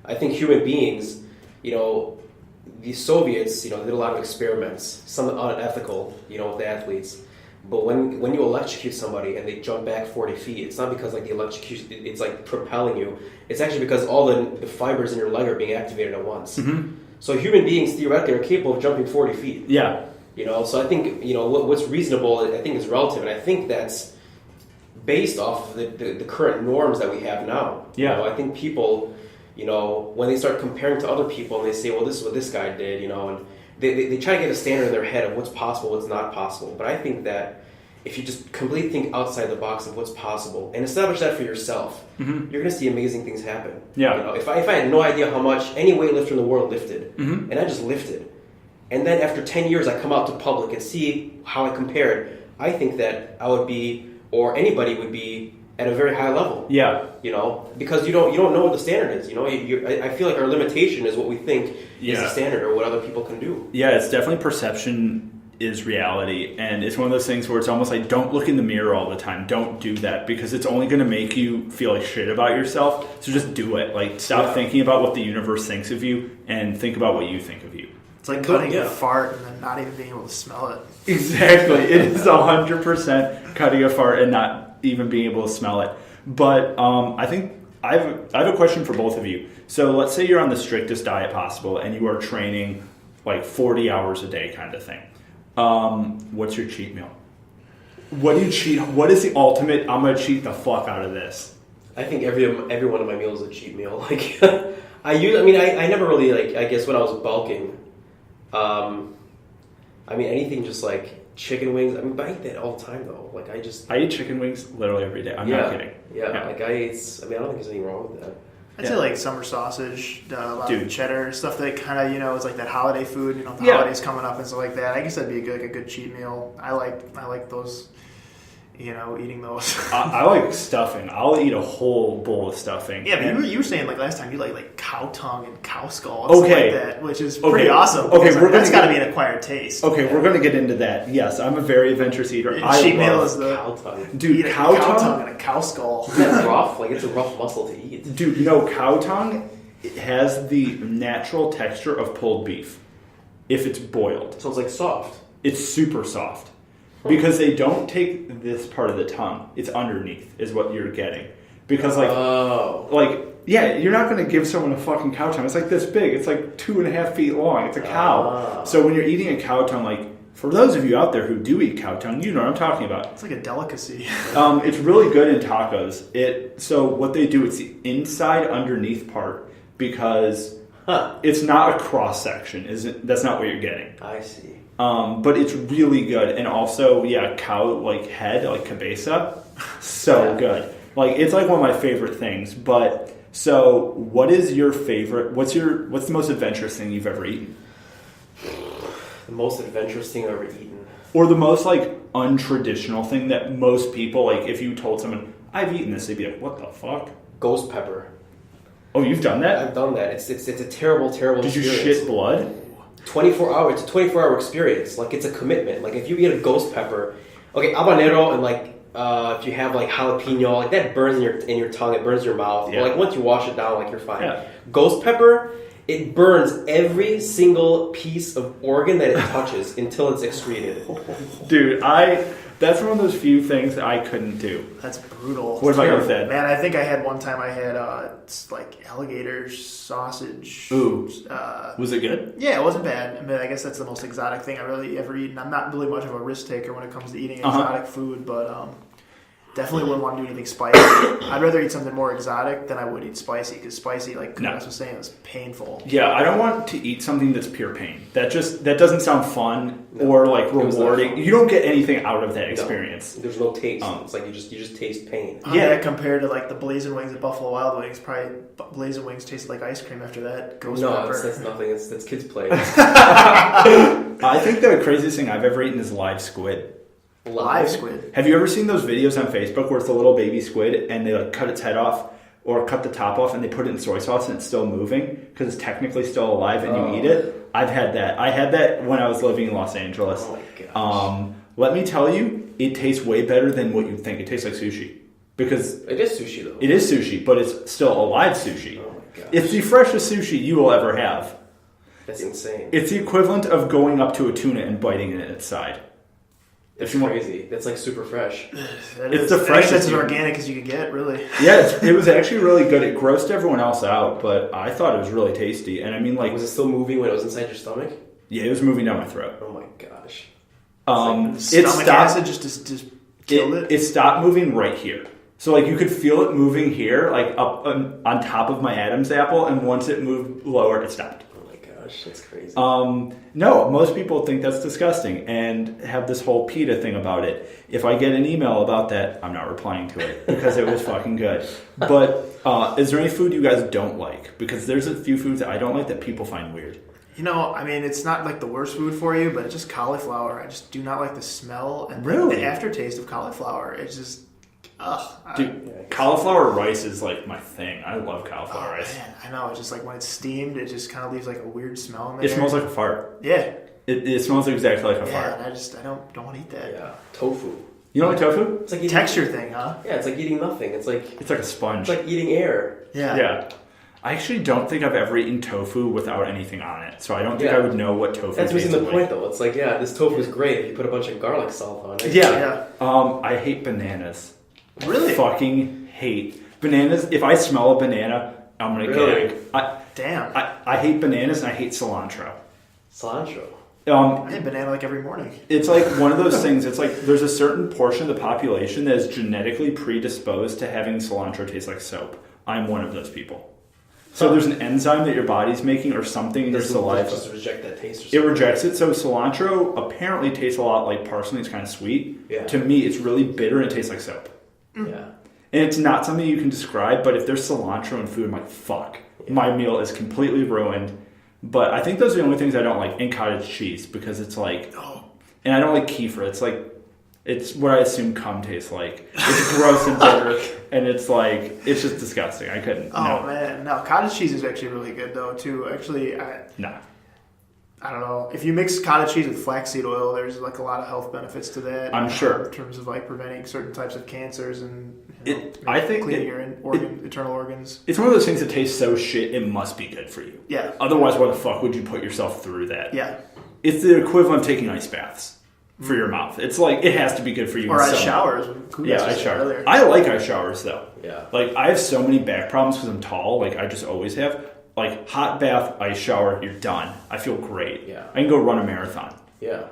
I think human beings, the Soviets, they did a lot of experiments, some unethical, with the athletes. But when you electrocute somebody and they jump back 40 feet, it's not because like the electrocution, it's like propelling you. It's actually because all the fibers in your leg are being activated at once. Mm-hmm. So human beings theoretically are capable of jumping 40 feet. Yeah. So I think, what's reasonable, I think is relative. And I think that's based off of the current norms that we have now. Yeah. I think people, when they start comparing to other people and they say, well, this is what this guy did, and they try to get a standard in their head of what's possible, what's not possible. But I think that if you just completely think outside the box of what's possible and establish that for yourself, you're going to see amazing things happen. Yeah. If I had no idea how much any weightlifter in the world lifted, and I just lifted, and then after 10 years I come out to public and see how I compared, I think that I would be, or anybody would be, at a very high level. Yeah. Because you don't know what the standard is. I feel like our limitation is what we think is the standard or what other people can do. Yeah, it's definitely perception is reality, and it's one of those things where it's almost like don't look in the mirror all the time. Don't do that because it's only going to make you feel like shit about yourself. So just do it. Like stop thinking about what the universe thinks of you and think about what you think of you. It's like cutting a fart and then not even being able to smell it. Exactly. It is 100% cutting a fart and not even being able to smell it. But I think I have a question for both of you. So let's say you're on the strictest diet possible and you are training like 40 hours a day kind of thing. What's your cheat meal? What do you cheat? What is the ultimate, I'm going to cheat the fuck out of this? I think every one of my meals is a cheat meal. Like I never really, like, I guess when I was bulking, anything just like chicken wings. But I eat that all the time though. Like I eat chicken wings literally every day. I'm not kidding. Yeah. Like I don't think there's anything wrong with that. I'd say like summer sausage, a lot of cheddar, stuff that kind of, is like that holiday food, the holidays coming up and stuff like that. I guess that'd be a good cheat meal. I like those, eating those. I like stuffing. I'll eat a whole bowl of stuffing. Yeah, but you were saying like last time you like cow tongue and cow skull and stuff like that, which is pretty awesome. Okay, that's got to be an acquired taste. Okay, we're going to get into that. Yes, I'm a very adventurous eater. Cheat meal is the cow tongue. Dude, cow tongue and a cow skull. It's rough. Like it's a rough muscle to eat. Dude, cow tongue it has the natural texture of pulled beef if it's boiled. So it's like soft. It's super soft. Because they don't take this part of the tongue. It's underneath is what you're getting. Because you're not going to give someone a fucking cow tongue. It's like this big. It's like 2.5 feet long. It's a cow. So when you're eating a cow tongue, like, for those of you out there who do eat cow tongue, you know what I'm talking about. It's like a delicacy. It's really good in tacos. So what they do, it's the inside underneath part because it's not a cross section. That's not what you're getting. I see. But it's really good. And also, cow, like, head, like cabeza. So good. Like, it's like one of my favorite things. But, so, what is your favorite, what's the most adventurous thing you've ever eaten? The most adventurous thing I've ever eaten. Or the most, like, untraditional thing that most people, like, if you told someone, I've eaten this, they'd be like, what the fuck? Ghost pepper. Oh, you've done that? I've done that. It's a terrible, terrible Did experience. you shit blood? 24 hours. It's a 24-hour experience. Like, it's a commitment. Like, if you eat a ghost pepper, okay, habanero and, like, if you have, like, jalapeno, like, that burns in your tongue. It burns your mouth. Yeah. But, like, once you wash it down, like, you're fine. Yeah. Ghost pepper, it burns every single piece of organ that it touches until it's excreted. Dude, that's one of those few things that I couldn't do. That's brutal. What about you, Thad? Man, I think I had one time I had it's like alligator sausage. Ooh. Was it good? Yeah, it wasn't bad. I mean, I guess that's the most exotic thing I really ever eaten. I'm not really much of a risk taker when it comes to eating exotic food, but definitely wouldn't want to do anything spicy. I'd rather eat something more exotic than I would eat spicy, because spicy, like Khoogas was saying, was painful. Yeah, I don't want to eat something that's pure pain. That doesn't sound fun or like rewarding. You don't get anything out of that experience. No, there's no taste. It's like you just taste pain. Yeah, compared to like the blazing wings at Buffalo Wild Wings, probably blazing wings tasted like ice cream after that. Ghost pepper. That's nothing. That's kids' play. I think the craziest thing I've ever eaten is live squid. Live squid. Have you ever seen those videos on Facebook where it's a little baby squid and they like cut its head off or cut the top off and they put it in soy sauce and it's still moving because it's technically still alive and you eat it? I've had that. I had that when I was living in Los Angeles. Oh my gosh. Let me tell you, it tastes way better than what you'd think. It tastes like sushi. Because it is sushi though. It is sushi, but it's still alive sushi. Oh my gosh. It's the freshest sushi you will ever have. That's insane. It's the equivalent of going up to a tuna and biting it in its side. That's crazy. That's like super fresh. It's the freshest. That's as organic as you can get, really. Yeah, it was actually really good. It grossed everyone else out, but I thought it was really tasty. And I mean, like, was it still moving when it was inside your stomach? Yeah, it was moving down my throat. Oh my gosh. It stopped. Acid just killed it. It stopped moving right here. So like you could feel it moving here, like up on top of my Adam's apple, and once it moved lower, it stopped. That's crazy. No, most people think that's disgusting and have this whole PETA thing about it. If I get an email about that, I'm not replying to it because it was fucking good. But is there any food you guys don't like? Because there's a few foods that I don't like that people find weird. You know, I mean, it's not like the worst food for you, but it's just cauliflower. I just do not like the smell and the aftertaste of cauliflower. It's just... Dude, cauliflower rice is like my thing. I love cauliflower rice. Man, I know. It's just like when it's steamed, it just kind of leaves like a weird smell in there. It smells like a fart. Yeah. It smells exactly like a fart. And I don't want to eat that. Yeah. Tofu. You don't like tofu? It's like eating texture thing, huh? Yeah, it's like eating nothing. It's like a sponge. It's like eating air. Yeah. I actually don't think I've ever eaten tofu without anything on it, so I don't think I would know what tofu That's tastes missing the like. point, though. It's like, this tofu is great if you put a bunch of garlic salt on it. Yeah. I hate bananas. Really? I fucking hate bananas. If I smell a banana, I'm gonna gag. I hate bananas and I hate cilantro. Cilantro? I eat banana like every morning. It's like one of those things. It's like there's a certain portion of the population that is genetically predisposed to having cilantro taste like soap. I'm one of those people. So there's an enzyme that your body's making or something in your saliva. Just reject that taste or It something. rejects it. So cilantro apparently tastes a lot like parsley. It's kind of sweet. Yeah. To me, it's really bitter and it tastes like soap. Yeah. And it's not something you can describe, but if there's cilantro in food, I'm like, fuck. Yeah. My meal is completely ruined. But I think those are the only things I don't like. And cottage cheese, because it's like... And I don't like kefir. It's like... It's what I assume cum tastes like. It's gross and bitter, and it's like... It's just disgusting. I couldn't... Man. No, cottage cheese is actually really good, though, too. Actually, I don't know. If you mix cottage cheese with flaxseed oil, there's like a lot of health benefits to that. I'm sure. In terms of like preventing certain types of cancers and I think cleaning your internal organs. It's one of those things that tastes so shit, it must be good for you. Yeah. Otherwise, why the fuck would you put yourself through that? Yeah. It's the equivalent of taking ice baths for your mouth. It's like, it has to be good for you. Or ice showers. Yeah, ice showers. I like ice showers, though. Yeah. Like, I have so many back problems because I'm tall. Like, I just always have. Like, hot bath, ice shower, you're done. I feel great. Yeah. I can go run a marathon. Yeah.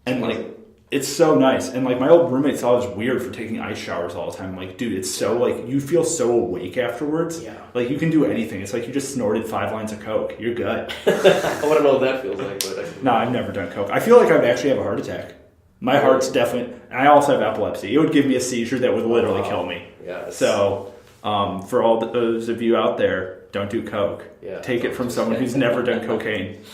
And, like, it's so nice. And, like, my old roommates thought I was weird for taking ice showers all the time. I'm like, dude, it's so, like, you feel so awake afterwards. Yeah. Like, you can do anything. It's like you just snorted 5 lines of Coke. You're good. I want to know what that feels like. But No, I've never done Coke. I feel like I actually have a heart attack. My heart's definitely... I also have epilepsy. It would give me a seizure that would literally kill me. Yeah. So, for all those of you out there, don't do Coke. Yeah, Take it from someone who's never done cocaine.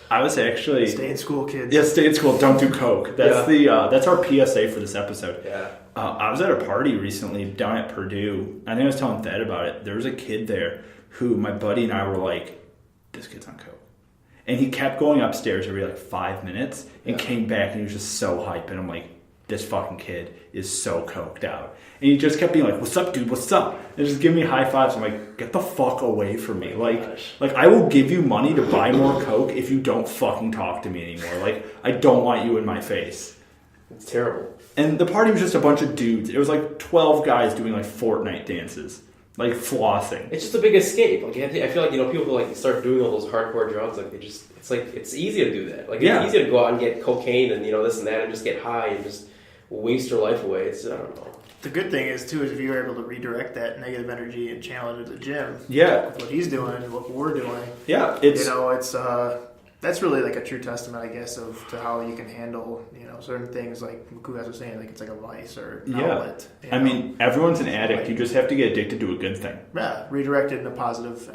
I was actually... Stay in school, kids. Yeah, stay in school. Don't do Coke. That's that's our PSA for this episode. Yeah. I was at a party recently down at Purdue. I think I was telling Thad about it. There was a kid there who my buddy and I were like, this kid's on Coke. And he kept going upstairs every like 5 minutes and came back and he was just so hype. And I'm like, this fucking kid is so coked out. And he just kept being like, what's up, dude? What's up? And just give me high fives. I'm like, get the fuck away from me. Like I will give you money to buy more Coke if you don't fucking talk to me anymore. Like, I don't want you in my face. It's terrible. And the party was just a bunch of dudes. It was like 12 guys doing like Fortnite dances. Like flossing. It's just a big escape. Like I feel like, people like start doing all those hardcore drugs. Like it's easy to do that. Like it's easy to go out and get cocaine and this and that and just get high and just waste your life away. It's, I don't know. The good thing is, too, is if you're able to redirect that negative energy and channel it into the gym. Yeah. What he's doing and what we're doing. Yeah. It's that's really like a true testament, I guess, to how you can handle, certain things like Khoogas was saying, like it's like a vice or an outlet. I mean, everyone's an addict. You just have to get addicted to a good thing. Yeah. Redirect it in a positive,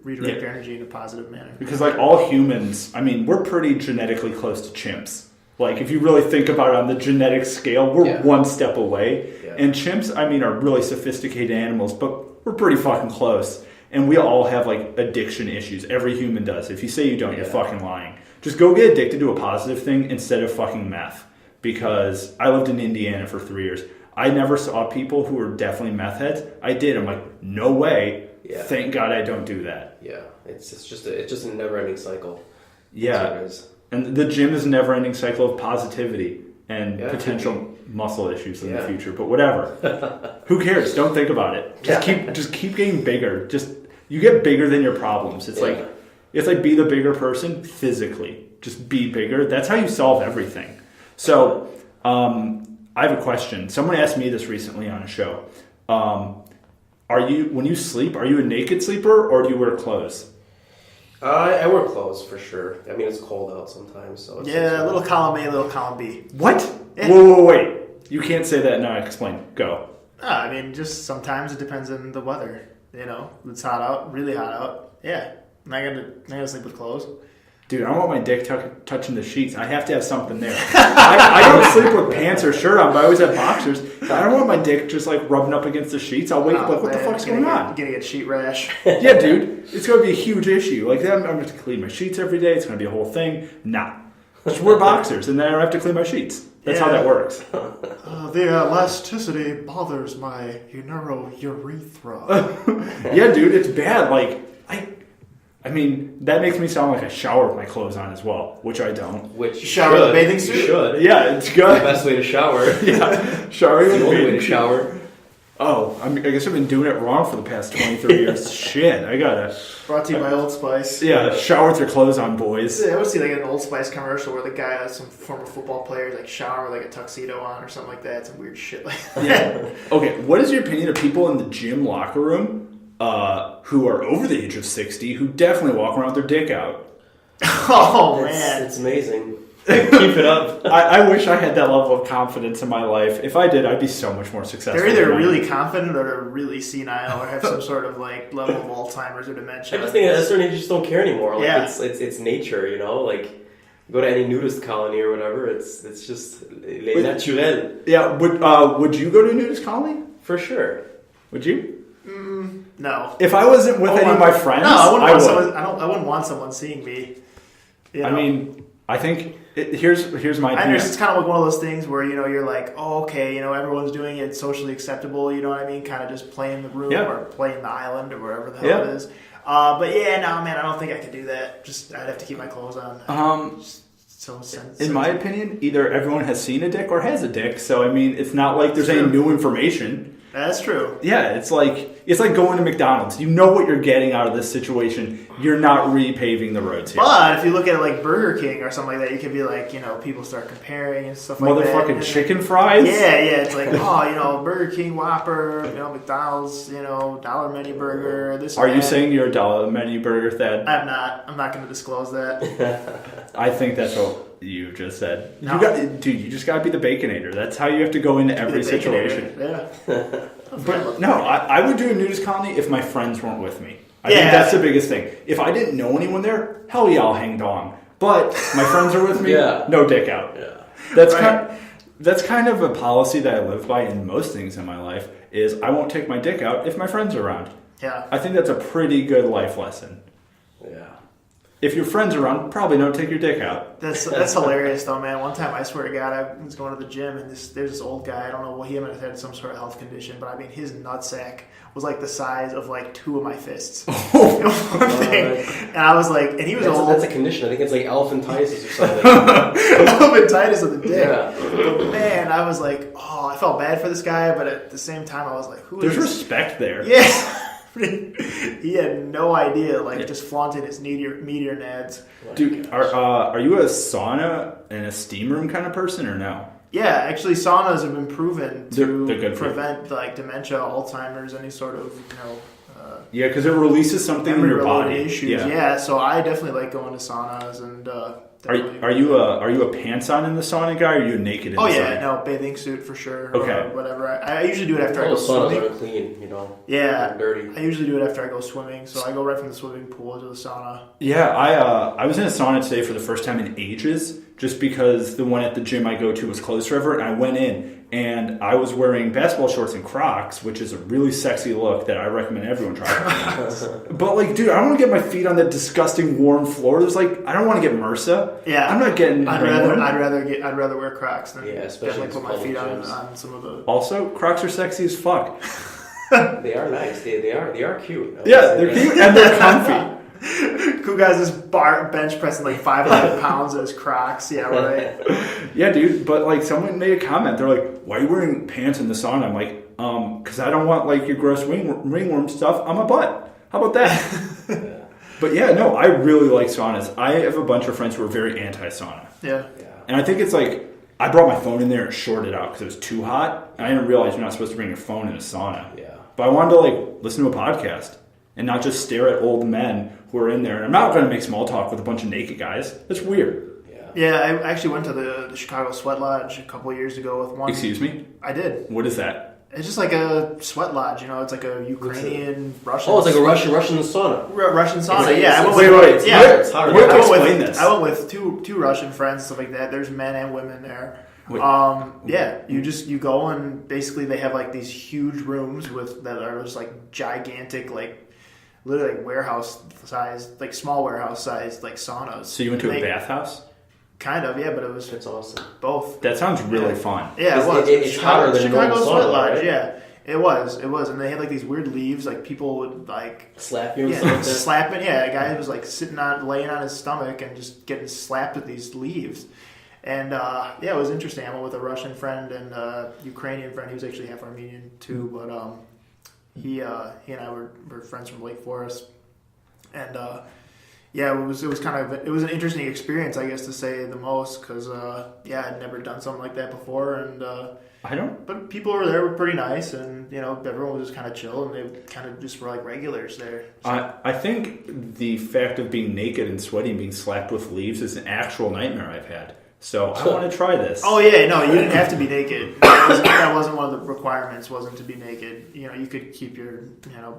redirect your energy in a positive manner. Because like all humans, I mean, we're pretty genetically close to chimps. Like, if you really think about it on the genetic scale, we're one step away. Yeah. And chimps, I mean, are really sophisticated animals, but we're pretty fucking close. And we all have, like, addiction issues. Every human does. If you say you don't, you're fucking lying. Just go get addicted to a positive thing instead of fucking meth. Because I lived in Indiana for 3 years. I never saw people who were definitely meth heads. I did. I'm like, no way. Yeah. Thank God I don't do that. Yeah. It's just a never-ending cycle. Yeah. That's what it is. And the gym is a never-ending cycle of positivity and potential muscle issues in the future. But whatever. Who cares? Don't think about it. Just keep getting bigger. You get bigger than your problems. It's like be the bigger person physically. Just be bigger. That's how you solve everything. So I have a question. Someone asked me this recently on a show. When you sleep, are you a naked sleeper or do you wear clothes? I wear clothes for sure. I mean, it's cold out sometimes, so it's a little column A, a little column B. What? Yeah. Whoa, wait! You can't say that now. Explain. Go. I mean, just sometimes it depends on the weather. It's hot out, really hot out. Yeah, I'm not gonna sleep with clothes. Dude, I don't want my dick touching the sheets. I have to have something there. I don't sleep with pants or shirt on, but I always have boxers. I don't want my dick just like rubbing up against the sheets. I'll wake up like, what the fuck's going on? You're gonna get sheet rash. Yeah, dude. It's going to be a huge issue. Like, I'm going to clean my sheets every day. It's going to be a whole thing. Nah. Just wear boxers, and then I don't have to clean my sheets. That's how that works. The elasticity bothers my urethra. Yeah, dude, it's bad. Like, I mean, that makes me sound like I shower with my clothes on as well, which I don't. Which you shower with a bathing suit? You should. Yeah, it's good. The best way to shower. Yeah, showering with a only bathing way to shower. Oh, I guess I've been doing it wrong for the past 23 years. Shit, I gotta. Brought to you by Old Spice. Yeah, shower with your clothes on, boys. I always see like an Old Spice commercial where the guy has some former football players like shower with like a tuxedo on or something like that. Some weird shit like that. Yeah. Okay, what is your opinion of people in the gym locker room who are over the age of 60 who definitely walk around with their dick out? Oh, man. It's amazing. Keep it up. I wish I had that level of confidence in my life. If I did, I'd be so much more successful. They're either really confident or they're really senile or have some sort of like level of Alzheimer's or dementia. I just think at a certain age you just don't care anymore. Like yeah. It's nature, Like go to any nudist colony or whatever. It's just les naturel. Yeah. Would you go to a nudist colony? For sure. Would you? No. If I wasn't with any of my friends, I wouldn't want someone seeing me. I mean, I think here's my I opinion. understand it's kind of like one of those things where, you know, you're like, oh, okay, you know, everyone's doing it, it's socially acceptable, you know what I mean? Kind of just playing the room or playing the island or wherever the hell it is. But yeah, no, man, I don't think I could do that. Just, I'd have to keep my clothes on. In my opinion, either everyone has seen a dick or has a dick, so I mean, it's not like there's any new information. That's true. Yeah, it's like going to McDonald's. You know what you're getting out of this situation. You're not repaving the roads here. But if you look at it like Burger King or something like that, you could be like, you know, people start comparing and stuff like that. Motherfucking chicken fries? Yeah, it's like, oh, you know, Burger King, Whopper, you know, McDonald's, you know, Dollar Menu Burger, this Are you saying you're a Dollar Menu Burger, Thad? I'm not. I'm not going to disclose that. I think that's what you just said. No. You just got to be the Baconator. That's how you have to go into every situation. Yeah. But no, I would do a nudist colony if my friends weren't with me. I think that's the biggest thing. If I didn't know anyone there, hell yeah, I'll hang dong. But my friends are with me, no dick out. Yeah. That's kind of a policy that I live by in most things in my life, is I won't take my dick out if my friends are around. Yeah. I think that's a pretty good life lesson. Yeah. If your friends are around, probably don't take your dick out. That's hilarious though, man. One time, I swear to God, I was going to the gym and there's this old guy. I don't know what he might have had some sort of health condition, but I mean, his nutsack was like the size of like 2 of my fists. And I was like, and he was old. That's a condition. I think it's like elephantitis or something. Elephantitis of the dick. Yeah. But man, I was like, oh, I felt bad for this guy, but at the same time, I was like, who is There's this? respect there. Yeah. He had no idea, like just flaunting his meteor nads. Dude, are you a sauna and a steam room kind of person or no? Yeah, actually, saunas have been proven to they're good prevent like dementia, Alzheimer's, any sort of yeah, because it releases something in your body. Issues. Yeah, so I definitely like going to saunas and. Are you a pants on in the sauna guy, or are you naked in the sauna? Oh yeah, no, bathing suit for sure. Okay. Or whatever. I usually do it after I go saunas swimming. are clean, you know. Yeah, dirty. I usually do it after I go swimming, so I go right from the swimming pool to the sauna. Yeah, I was in a sauna today for the first time in ages, just because the one at the gym I go to was closed forever, and I went in. And I was wearing basketball shorts and Crocs, which is a really sexy look that I recommend everyone try. But like, dude, I don't want to get my feet on that disgusting warm floor. There's like, I don't want to get MRSA. Yeah, I'm not getting. I'd rather wear Crocs than especially put my feet on some of the. Also, Crocs are sexy as fuck. They are nice. They are cute. Yeah, they're cute and they're comfy. Khoogas is bench pressing like 500 pounds of his Crocs. Yeah, right. Yeah, dude. But like, someone made a comment. They're like, "Why are you wearing pants in the sauna?" I'm like, because I don't want like your gross ringworm stuff on my butt. How about that? But yeah, no, I really like saunas. I have a bunch of friends who are very anti-sauna. Yeah. And I think it's like, I brought my phone in there and shorted out because it was too hot. And I didn't realize you're not supposed to bring your phone in a sauna. Yeah. But I wanted to like listen to a podcast and not just stare at old men who are in there. And I'm not going to make small talk with a bunch of naked guys. That's weird. Yeah, I actually went to the Chicago Sweat Lodge a couple of years ago with one. Excuse me? I did. What is that? It's just like a sweat lodge, you know. It's like a Ukrainian, Russian. Oh, it's like a Russian sauna. Russian sauna. Like, yeah, wait. Yeah, it's hard. Explain this. I went with two Russian friends and stuff like that. There's men and women there. Yeah, you go and basically they have like these huge rooms that are just like gigantic, like literally like warehouse sized, like small warehouse sized like saunas. So you went to a bathhouse? Kind of, yeah, but it's awesome. Both. That sounds really fun. Yeah, it was. It's hotter than Chicago normal Sweat sauna, Lodge, right? yeah. It was, and they had like these weird leaves, like people would like slap you, and slapping. Yeah, a guy was like laying on his stomach and just getting slapped with these leaves, and it was interesting. I went with a Russian friend and a Ukrainian friend. He was actually half Armenian too, but he and I were friends from Lake Forest, and it was an interesting experience, I guess, to say the most, because I'd never done something like that before, and. But people over there were pretty nice, and everyone was just kind of chill, and they kind of just were like regulars there. So. I think the fact of being naked and sweaty and being slapped with leaves is an actual nightmare I've had. So I want to try this. Oh yeah, no, you didn't have to be naked. That wasn't one of the requirements. Wasn't to be naked. You could keep your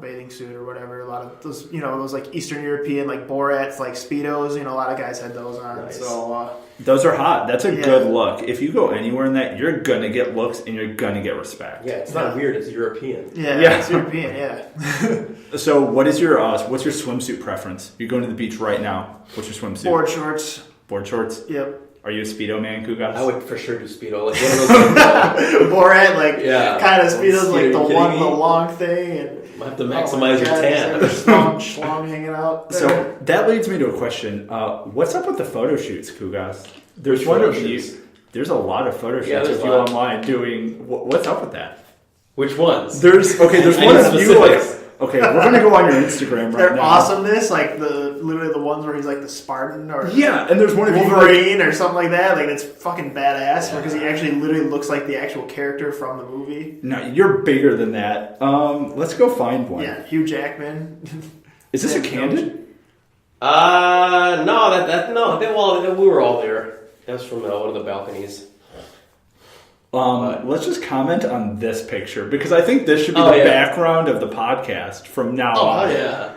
bathing suit or whatever. A lot of those those like Eastern European like Borats like Speedos. A lot of guys had those on. Nice. So those are hot. That's a good look. If you go anywhere in that, you're gonna get looks and you're gonna get respect. Yeah, it's not weird. It's European. Yeah, it's European. Yeah. So what's your swimsuit preference? You're going to the beach right now. What's your swimsuit? Board shorts. Board shorts? Yep. Are you a Speedo man, Khoogas? I would for sure do Speedo. Like one of those. Borat, like kind of Speedo's like the me? long thing, and might have to maximize your tan. Schlong hanging out. There. So that leads me to a question. What's up with the photo shoots, Khoogas? There's one of you. There's a lot of photo shoots of you online doing. What's up with that? Which ones? There's one of you. Okay, we're gonna go on your Instagram right Their now. awesomeness, like literally the ones where he's like the Spartan or and there's one of Wolverine or something like that. Like it's fucking badass because he actually literally looks like the actual character from the movie. No, you're bigger than that. Let's go find one. Yeah, Hugh Jackman. Is this a candid? No, no. We were all there. That's from one of the balconies. Let's just comment on this picture because I think this should be the background of the podcast from now on. Yeah.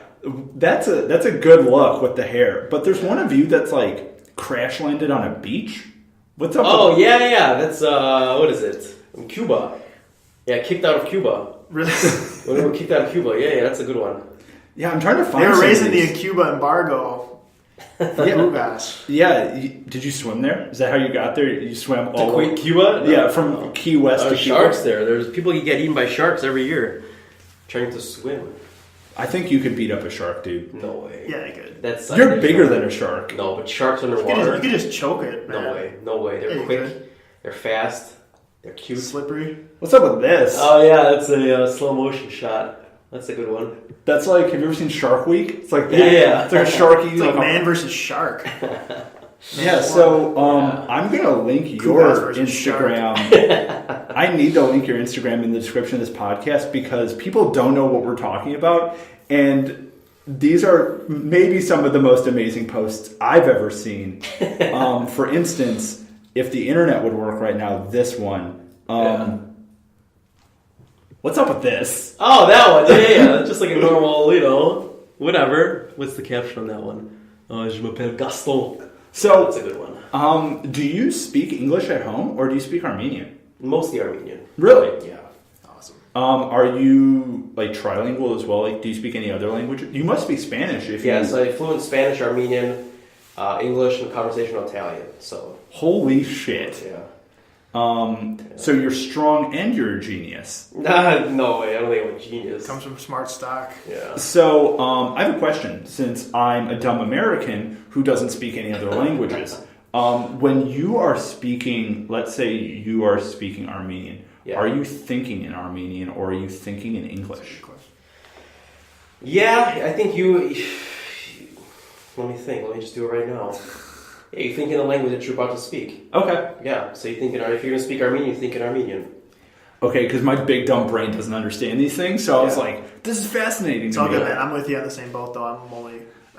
That's a good look with the hair. But there's one of you that's like crash landed on a beach. What's up? Yeah. That's what is it? In Cuba. Yeah, kicked out of Cuba. Really? When we were kicked out of Cuba. Yeah, that's a good one. Yeah, I'm trying to find. They were raising the Cuba embargo. Yeah, did you swim there? Is that how you got there? You swam all to Cuba? No. Yeah, from Key West to Cuba. Sharks there. There's people who get eaten by sharks every year trying to swim. I think you could beat up a shark, dude. No way. Yeah, I could. You're bigger than a shark. No, but sharks underwater. You could just choke it, man. No way. They're quick. They're fast. They're cute. Slippery. What's up with this? Oh yeah, that's a slow motion shot. That's a good one. That's like, have you ever seen Shark Week? It's like that. Yeah. It's like a sharky. It's like man versus shark. I'm going to link your Instagram. I need to link your Instagram in the description of this podcast because people don't know what we're talking about. And these are maybe some of the most amazing posts I've ever seen. For instance, if the internet would work right now, this one. What's up with this? Oh, that one. Yeah. Just like a normal, whatever. What's the caption on that one? Je m'appelle Gaston. So, that's a good one. Do you speak English at home or do you speak Armenian? Mostly Armenian. Really? Yeah. Awesome. Are you like trilingual as well? Like, do you speak any other language? You must speak Spanish if Yes, I fluent Spanish, Armenian, English, and conversational Italian. So. Holy shit. Yeah. So you're strong and you're a genius. No way. I don't think I'm a genius. Comes from smart stock. Yeah. So I have a question. Since I'm a dumb American who doesn't speak any other languages, when you are speaking, let's say you are speaking Armenian, are you thinking in Armenian or are you thinking in English? Yeah, I think you. Let me think. Let me just do it right now. Yeah, you think in the language that you're about to speak. Okay. Yeah, so you think if you're going to speak Armenian, you think in Armenian. Okay, because my big dumb brain doesn't understand these things, so I was like, this is fascinating. It's all good, man. I'm with you on the same boat, though. I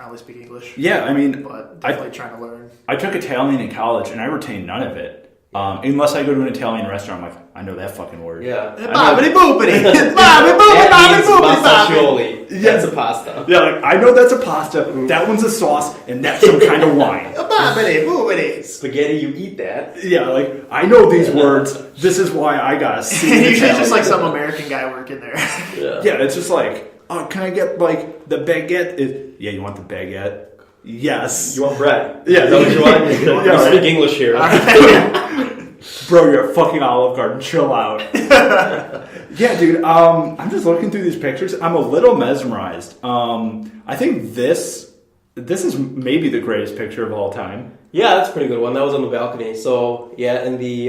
only speak English. Yeah, I mean, but definitely trying to learn. I took Italian in college, and I retained none of it. Unless I go to an Italian restaurant, I'm like, I know that fucking word. Yeah. Bobbity boopity. That's a pasta. Yeah, like, I know that's a pasta, that one's a sauce, and that's some kind of wine. Bobbity boopity. Spaghetti, you eat that. Yeah, like, I know these words, this is why I got a C in Usually Italian. just like some American guy working there. Yeah, it's just like, can I get, like, the baguette? Yeah, you want the baguette? Yes. You want bread? Yeah. Is that what you want? You speak English here. Bro, you're a fucking Olive Garden. Chill out. Yeah, dude. I'm just looking through these pictures. I'm a little mesmerized. I think this is maybe the greatest picture of all time. Yeah, that's a pretty good one. That was on the balcony. So yeah, in the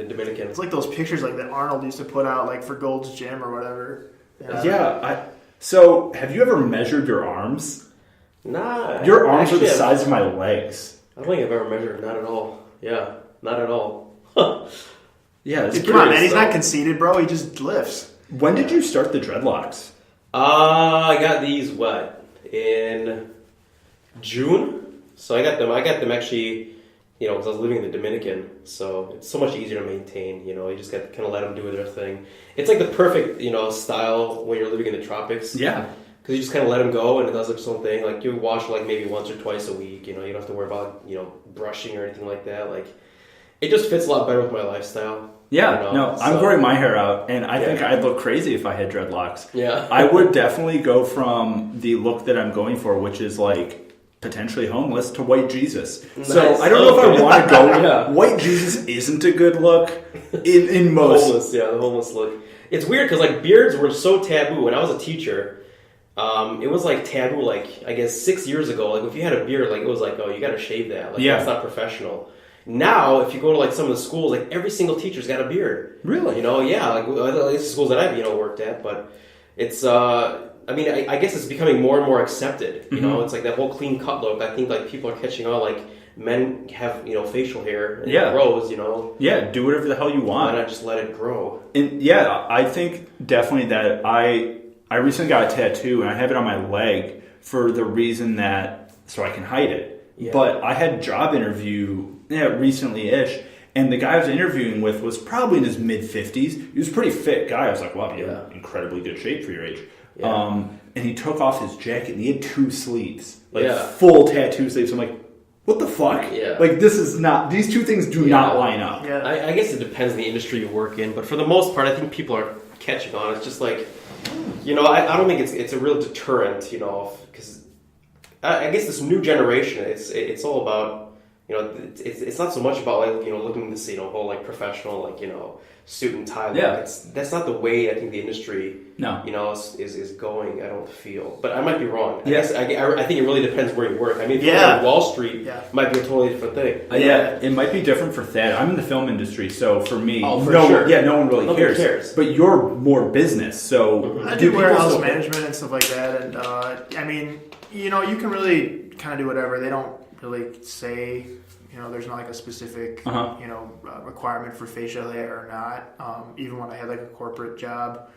Dominican. It's like those pictures like that Arnold used to put out like for Gold's Gym or whatever. So have you ever measured your arms? Nah. Your arms are the size of my legs. I don't think I've ever measured. Not at all. Yeah, not at all. Yeah, it's come on, man. He's not conceited, bro. He just lifts. When did you start the dreadlocks? I got these in June. So I got them actually, because I was living in the Dominican. So it's so much easier to maintain. You just got to kind of let them do their thing. It's like the perfect, style when you're living in the tropics. Yeah. Because you just kind of let them go and it does its own thing. Like you wash like maybe once or twice a week. You don't have to worry about brushing or anything like that. Like it just fits a lot better with my lifestyle. Yeah, I'm growing my hair out, and I think I'd look crazy if I had dreadlocks. Yeah, I would definitely go from the look that I'm going for, which is like potentially homeless to white Jesus. Nice. So I don't know if I want to go. Yeah. White Jesus isn't a good look in most. Homeless, yeah, the homeless look. It's weird because like beards were so taboo. When I was a teacher, it was like taboo. Like I guess 6 years ago, like if you had a beard, like it was like, oh, you got to shave that. Like that's not professional. Now, if you go to like some of the schools, like every single teacher's got a beard. Really? You know, yeah. Like at least the schools that I've worked at, but it's. I mean, I guess it's becoming more and more accepted. You know, it's like that whole clean cut look. I think like people are catching on. Like men have facial hair and it grows. You know. Yeah, do whatever the hell you want. Why not just let it grow? And yeah, I think definitely that I recently got a tattoo and I have it on my leg for the reason that so I can hide it. Yeah. But I had a job interview recently-ish. And the guy I was interviewing with was probably in his mid-50s. He was a pretty fit guy. I was like, wow, you're in incredibly good shape for your age. Yeah. And he took off his jacket and he had 2 sleeves. Like full tattoo sleeves. I'm like, what the fuck? Yeah. Like this is not, these two things do not line up. Yeah. I guess it depends on the industry you work in. But for the most part, I think people are catching on. It's just like, I don't think it's a real deterrent, because I guess this new generation, it's all about, it's not so much about like looking this whole like professional like suit and tie. Yeah, that's not the way I think the industry is going. I don't feel, but I might be wrong. I think it really depends where you work. I mean, if you're on Wall Street, might be a totally different thing. It might be different for Thad. I'm in the film industry, so for me, no one really cares. But you're more business, so I do warehouse management and stuff like that. And I mean, you can really kind of do whatever. They don't really say. There's not like a specific, requirement for facial hair or not. Even when I had like a corporate job,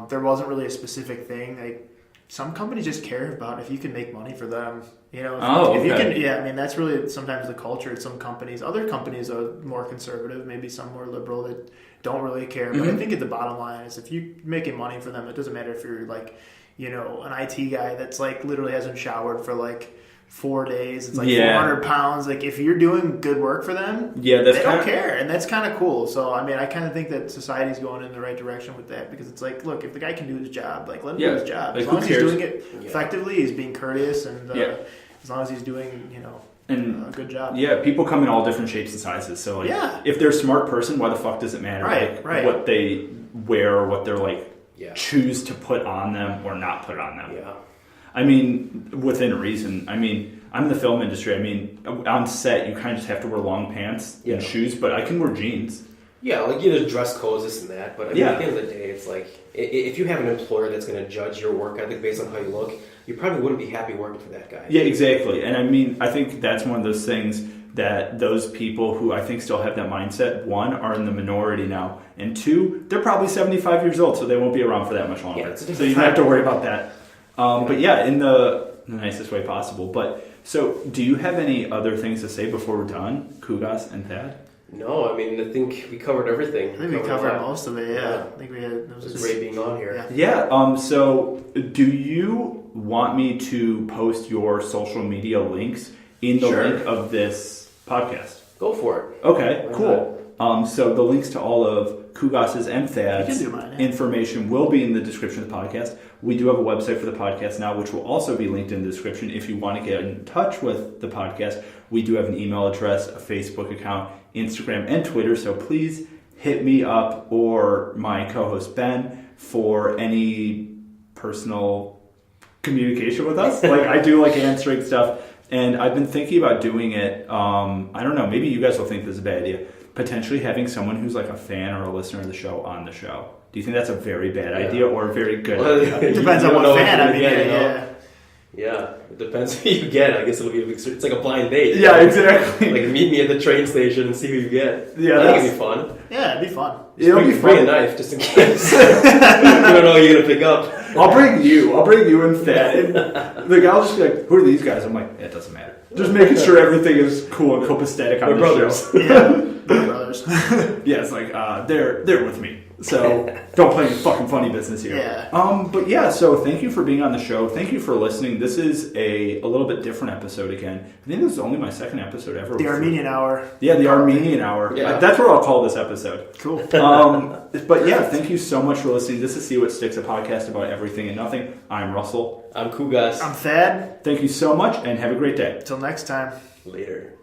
there wasn't really a specific thing. Like some companies just care about if you can make money for them. If you can, I mean that's really sometimes the culture at some companies. Other companies are more conservative, maybe some more liberal that don't really care. But I think at the bottom line is if you're making money for them, it doesn't matter if you're like, an IT guy that's like literally hasn't showered for like 4 days. It's like 400 pounds. Like if you're doing good work for them, they don't care, and that's kind of cool. So I mean, I kind of think that society's going in the right direction with that because it's like, look, if the guy can do his job, like let him do his job. As long as he's doing it effectively, he's being courteous, and as long as he's doing, a good job. Yeah, people come in all different shapes and sizes. So like, if they're a smart person, why the fuck does it matter? Right. What they wear or what they're like choose to put on them or not put on them. Yeah. I mean, within reason. I mean, I'm in the film industry. I mean, on set, you kind of just have to wear long pants and shoes, but I can wear jeans. Yeah, like there's dress codes, this and that. But I mean, at the end of the day, it's like, if you have an employer that's going to judge your work ethic based on how you look, you probably wouldn't be happy working for that guy. Yeah, exactly. And I mean, I think that's one of those things that those people who I think still have that mindset, one, are in the minority now, and two, they're probably 75 years old, so they won't be around for that much longer. So you don't have to worry about that. But yeah, in the nicest way possible. But so, do you have any other things to say before we're done, Khoogas and Thad? No, I mean, I think we covered everything. I think we covered most of it. Yeah, I think we had. It was great being on here. Yeah. So, do you want me to post your social media links in the link of this podcast? Go for it. Okay. Cool. So the links to all of Khoogas's and Thad's information will be in the description of the podcast. We do have a website for the podcast now, which will also be linked in the description. If you want to get in touch with the podcast, we do have an email address, a Facebook account, Instagram, and Twitter. So please hit me up or my co-host Ben for any personal communication with us. Like I do like answering stuff, and I've been thinking about doing it. I don't know. Maybe you guys will think this is a bad idea. Potentially having someone who's like a fan or a listener of the show on the show. Do you think that's a very bad idea or a very good idea? It depends on what fan. I mean, yeah, it depends who you get. I guess it'll be it's like a blind date. Yeah, exactly. Like meet me at the train station and see who you get. Yeah, I think it'd be fun. Yeah, it'd be fun. It'll be fun. Bring a knife just in case. You don't know what you're gonna pick up. I'll bring you and Thad. And the guy will just be like, "Who are these guys?" I'm like, "It doesn't matter." Just making sure everything is cool and copacetic on the show. Yeah. brothers. Yeah, it's like they're with me. So don't play any fucking funny business here. Yeah. But yeah, so thank you for being on the show. Thank you for listening. This is a little bit different episode again. I think this is only my second episode ever. The Armenian Hour. Yeah, the Armenian Hour. Yeah. That's what I'll call this episode. Cool. But yeah, thank you so much for listening. This is See What Sticks, a podcast about everything and nothing. I'm Russell. I'm Khoogas. I'm Thad. Thank you so much and have a great day. Till next time. Later.